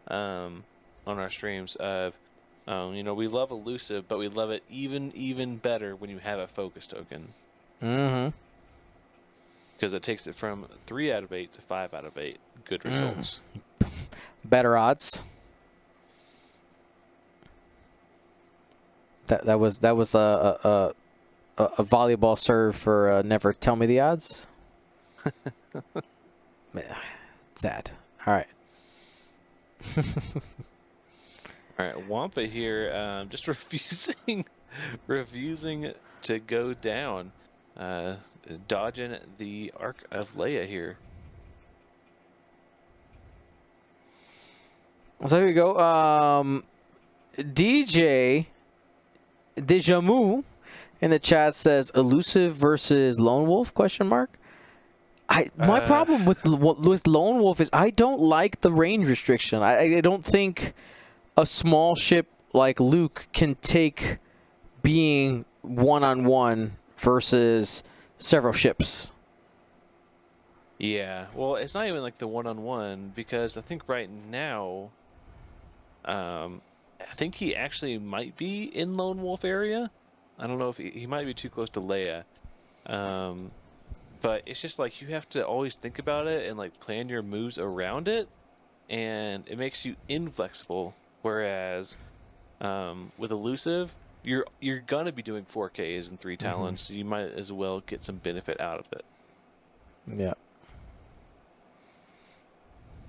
on our streams. We love elusive, but we love it even better when you have a focus token. Mm-hmm. Because it takes it from 3 out of 8 to 5 out of 8. Good results. Better odds. That was a volleyball serve for never tell me the odds. Sad. All right. All right, Wampa here, just refusing to go down, dodging the arc of Leia here. So here we go. DJ Dejamu in the chat says elusive versus lone wolf ? My problem with lone wolf is I don't like the range restriction. I don't think a small ship like Luke can take being one-on-one versus several ships. Yeah, well, it's not even like the one-on-one because I think right now, I think he actually might be in Lone Wolf area. I don't know if he might be too close to Leia. But it's just like you have to always think about it and like plan your moves around it, and it makes you inflexible. Whereas with elusive, you're gonna be doing 4Ks and 3 talents, so you might as well get some benefit out of it. Yeah.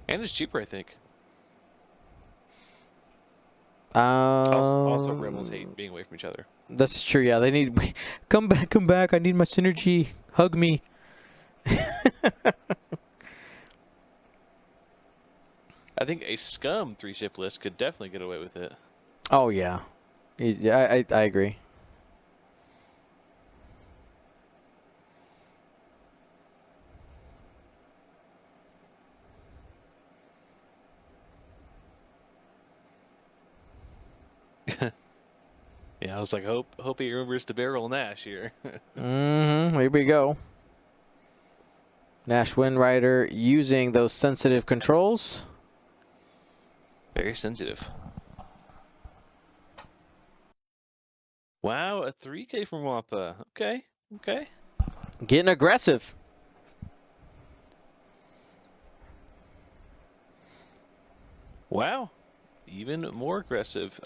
And it's cheaper, I think. Also, rebels hate being away from each other. That's true. Yeah, they need come back, come back. I need my synergy. Hug me. I think a scum 3-ship list could definitely get away with it. Oh yeah, yeah. I agree. Yeah, I was like, hope he remembers to barrel Nash here. Here we go. Nash Windrider using those sensitive controls. Very sensitive. Wow, a 3K from Wampa. Okay, okay. Getting aggressive. Wow, even more aggressive.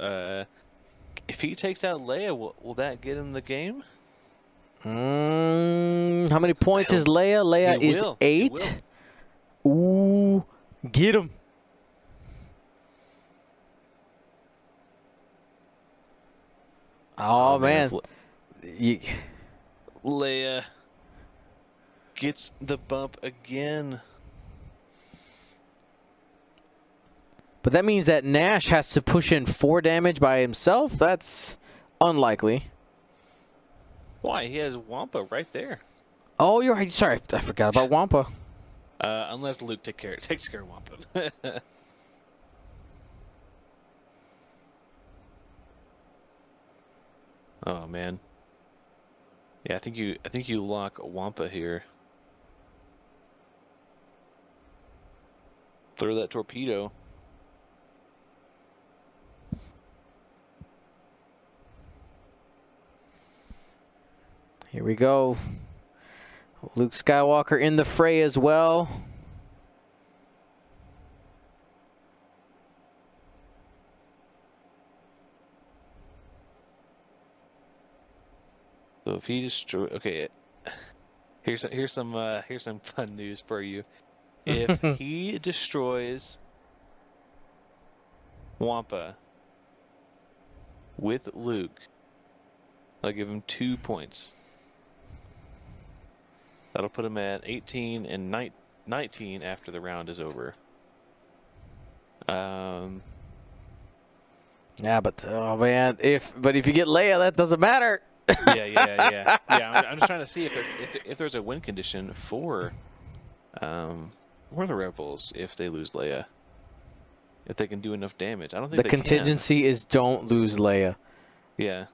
If he takes out Leia, will that get him the game? How many points is Leia? Leia is 8. Ooh, get him. Oh, man. Leia gets the bump again. But that means that Nash has to push in 4 damage by himself? That's unlikely. Why? He has Wampa right there. Oh, you're right. Sorry, I forgot about Wampa. Unless Luke takes care of Wampa. Oh man. Yeah, I think you lock Wampa here. Throw that torpedo. Here we go. Luke Skywalker in the fray as well. So if he destroy, okay, here's some fun news for you. If he destroys Wampa with Luke, I'll give him 2 points. That'll put him at 18 and 19 after the round is over. Yeah, but oh man, if you get Leia, that doesn't matter. Yeah. I'm just trying to see if there's a win condition for the rebels if they lose Leia. If they can do enough damage, I don't think the they contingency is don't lose Leia. Yeah,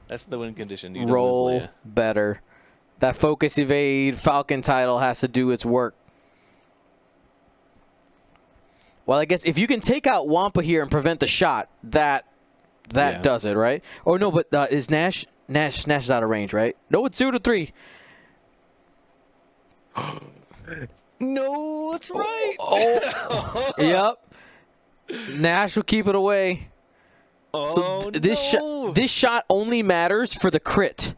that's the win condition. You Roll don't lose Leia. better. That focus evade Falcon title has to do its work. Well, I guess if you can take out Wampa here and prevent the shot, that does it, right? Oh no, but is Nash is out of range, right? No, it's 0-3. No, that's right. Oh. Yep. Nash will keep it away. Oh, so this shot only matters for the crit.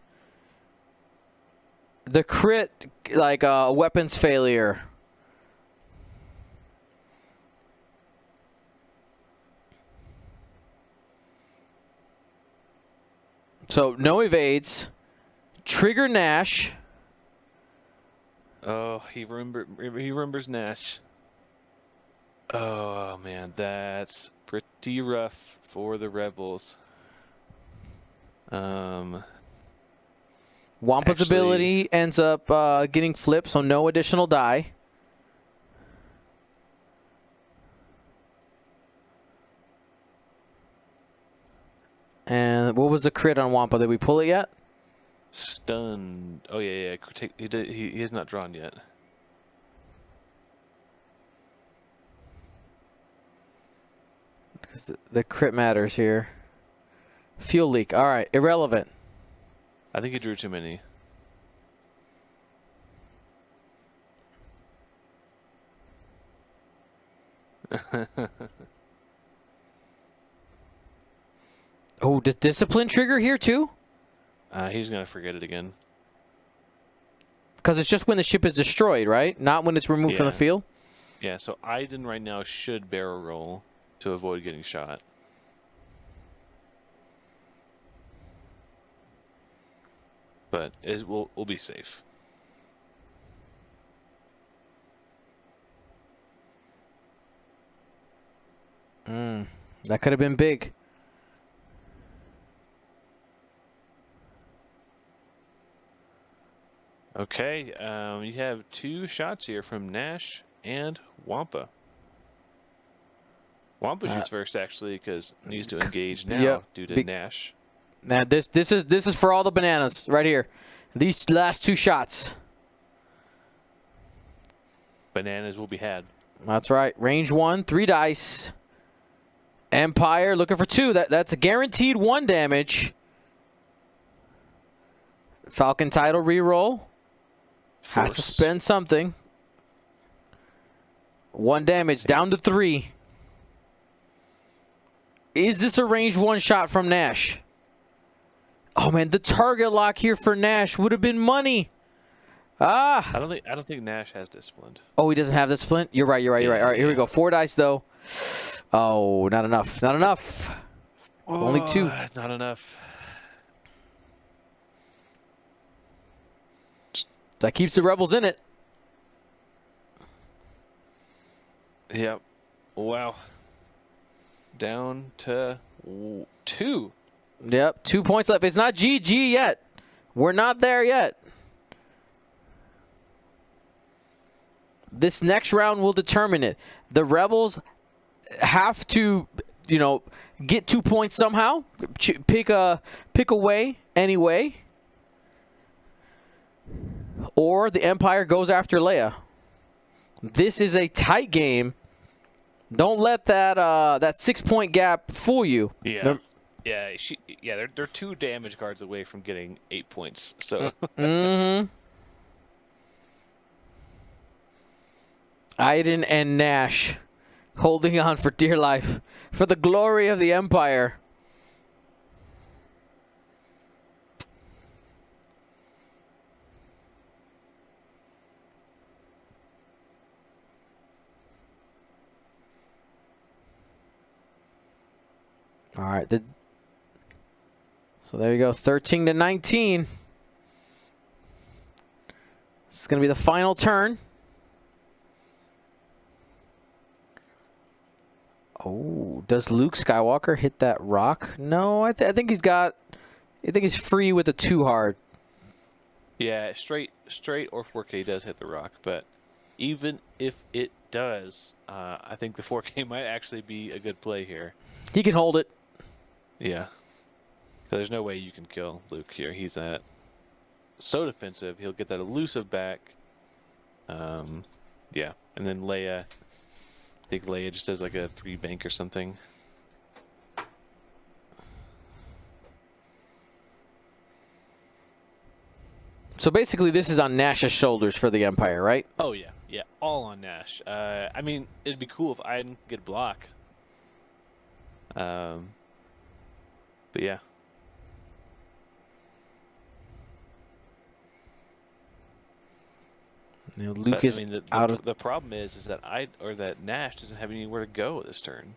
The crit, like weapons failure. So no evades. Trigger Nash. Oh, he remembers Nash. Oh man, that's pretty rough for the rebels. Wampa's ability ends up getting flipped, so no additional die. And what was the crit on Wampa? Did we pull it yet? Stunned. Oh yeah. He has not drawn yet. Because the crit matters here. Fuel leak. All right, irrelevant. I think he drew too many. Oh, does discipline trigger here too? He's gonna forget it again. Because it's just when the ship is destroyed, right? Not when it's removed from the Yeah. field? Yeah, so Iden right now should barrel roll to avoid getting shot. But we'll be safe. That could have been big. Okay, you have 2 shots here from Nash and Wampa. Wampa shoots first, actually, because needs to engage now due to Nash. Now this is for all the bananas right here. These last 2 shots. Bananas will be had. That's right. Range 1, 3 dice. Empire looking for 2. That's a guaranteed 1 damage. Falcon title reroll. Has to spend something. 1 damage down to 3. Is this a range 1 shot from Nash? Oh man, the target lock here for Nash would have been money. Ah. I don't think Nash has disciplined. Oh, he doesn't have discipline? You're right. All right, here we go. 4 dice though. Oh, not enough. Not enough. Oh, Only 2. Not enough. That keeps the rebels in it. Yep. Wow. Down to 2. Yep, 2 points left. It's not GG yet. We're not there yet. This next round will determine it. The rebels have to, get 2 points somehow. Pick a way anyway. Or the Empire goes after Leia. This is a tight game. Don't let that 6-point gap fool you. Yeah. They're 2 damage cards away from getting 8 points. So. Iden and Nash holding on for dear life for the glory of the Empire. All right. So there you go. 13-19. This is going to be the final turn. Oh, does Luke Skywalker hit that rock? No, I think he's got. I think he's free with a 2 hard. Yeah, straight or 4K does hit the rock, but even if it does, I think the 4K might actually be a good play here. He can hold it. Yeah. There's no way you can kill Luke here. He's so defensive. He'll get that elusive back. Yeah, and then Leia. I think Leia just does like a 3 bank or something. So basically, this is on Nash's shoulders for the Empire, right? Oh yeah, all on Nash. I mean, it'd be cool if Iden could get a block. But yeah. Luke is out of the problem is that that Nash doesn't have anywhere to go this turn.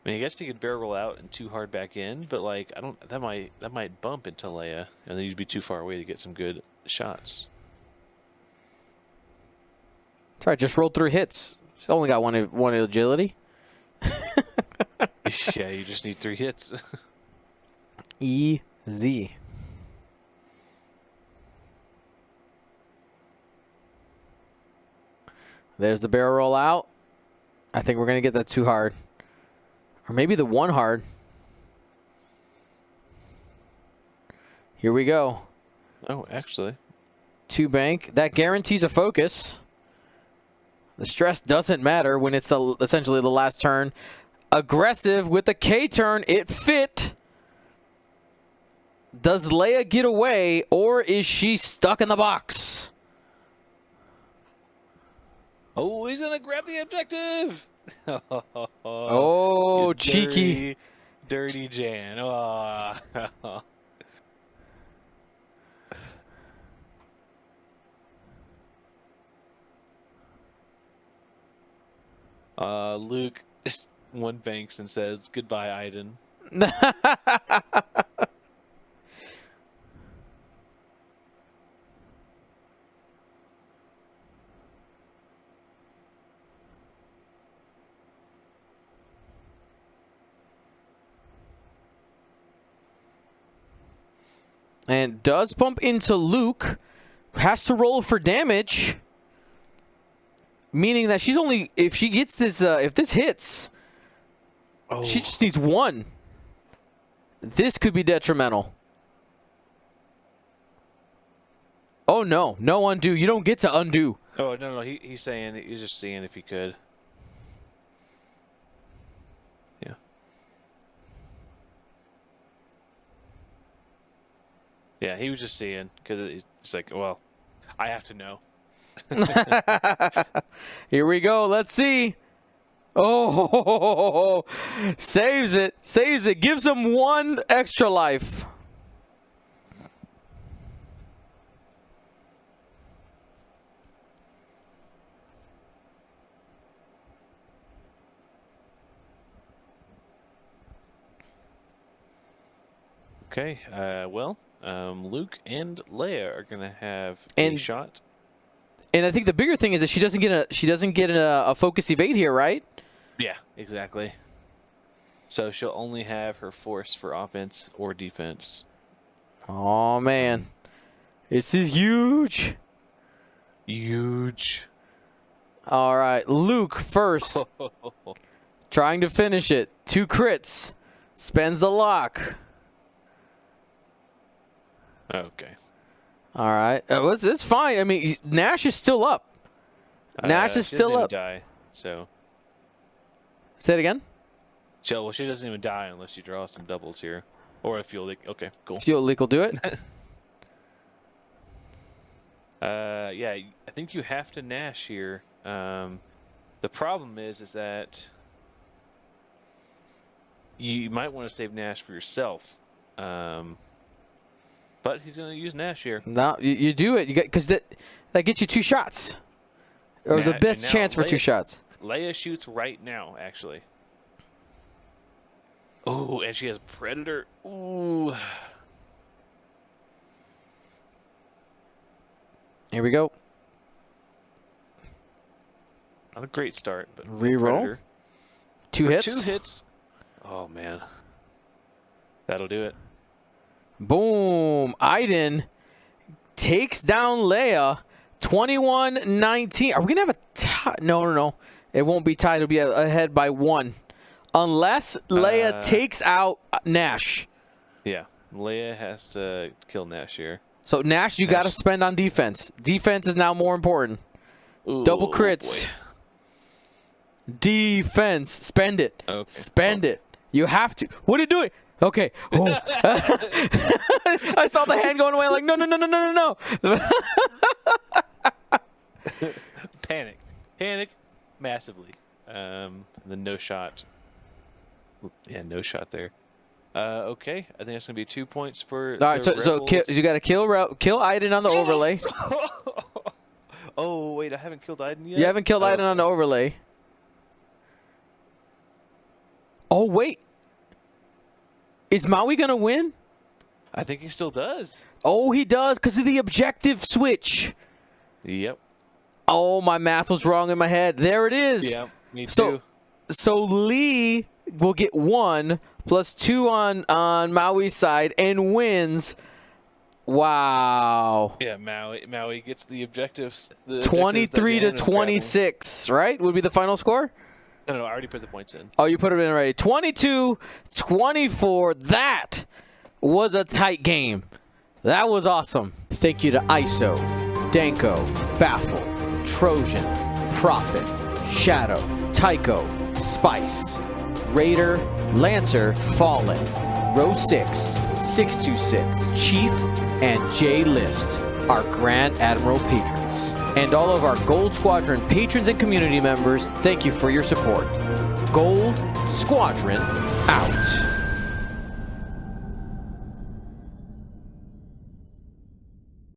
I mean, I guess he could barrel out and 2 hard back in, but like that might bump into Leia, and then you'd be too far away to get some good shots. That's right. Just rolled 3 hits. He's only got one agility. Yeah, you just need 3 hits. Easy. There's the barrel roll out. I think we're going to get that 2 hard. Or maybe the 1 hard. Here we go. Oh, actually. 2 bank. That guarantees a focus. The stress doesn't matter when it's essentially the last turn. Aggressive with the K turn. It fit. Does Leia get away, or is she stuck in the box? Oh, he's gonna grab the objective. Oh, You cheeky. dirty Jan. Oh. Luke one banks and says goodbye, Aiden. And does bump into Luke. Has to roll for damage. Meaning that she's only, if she gets this, if this hits, she just needs 1. This could be detrimental. Oh no, no undo. You don't get to undo. Oh no, he's saying he's just seeing if he could. Yeah. Yeah, he was just seeing because it's like, well, I have to know. Here we go. Let's see. Oh, saves it. Saves it. Gives him 1 extra life. Okay. Luke and Leia are gonna have a shot. And I think the bigger thing is that she doesn't get a focus evade here, right? Yeah, exactly. So she'll only have her force for offense or defense. Oh man, this is huge. Huge. All right, Luke first, trying to finish it. 2 crits, spends the lock. Okay. All right, it's fine. I mean, Nash is still up. Nash is still up. Die, so. Say it again. Well, she doesn't even die unless you draw some doubles here, or a fuel leak. Okay, cool. Fuel leak will do it. Yeah, I think you have to Nash here. The problem is that you might want to save Nash for yourself. But he's going to use Nash here. No, you do it. You get, because that gets you 2 shots, or the best chance for 2 shots. Leia shoots right now, actually. Oh, and she has Predator. Ooh. Here we go. Not a great start, but reroll. 2 hits. 2 hits. Oh man, that'll do it. Boom! Aiden takes down Leia. 21-19. Are we gonna have a tie? No. It won't be tied. It'll be ahead by 1, unless Leia takes out Nash. Yeah, Leia has to kill Nash here. So Nash, you got to spend on defense. Defense is now more important. Ooh, double crits. Boy. Defense. Spend it. Okay. Spend it. You have to. What are you doing? Okay. Oh. I saw the hand going away. Like no. Panic, massively. The no shot. Yeah, no shot there. Okay, I think that's gonna be 2 points for. All right, so you got to kill Aiden on the overlay. Oh wait, I haven't killed Aiden yet. You haven't killed Aiden on the overlay. Oh wait, is Maui gonna win? I think he still does. Oh, he does because of the objective switch. Yep. Oh, my math was wrong in my head. There it is. Yeah, me too. So Lee will get 1 plus 2 on Maui's side and wins. Wow. Yeah, Maui gets the objectives. 23-26, right? Would be the final score? No, I already put the points in. Oh, you put it in already. 22-24. That was a tight game. That was awesome. Thank you to ISO, Danko, Baffle, Trojan, Prophet, Shadow, Tycho, Spice, Raider, Lancer, Fallen, Row 6, 626, Chief, and J List. our Grand Admiral patrons. And all of our Gold Squadron patrons and community members, thank you for your support. Gold Squadron out.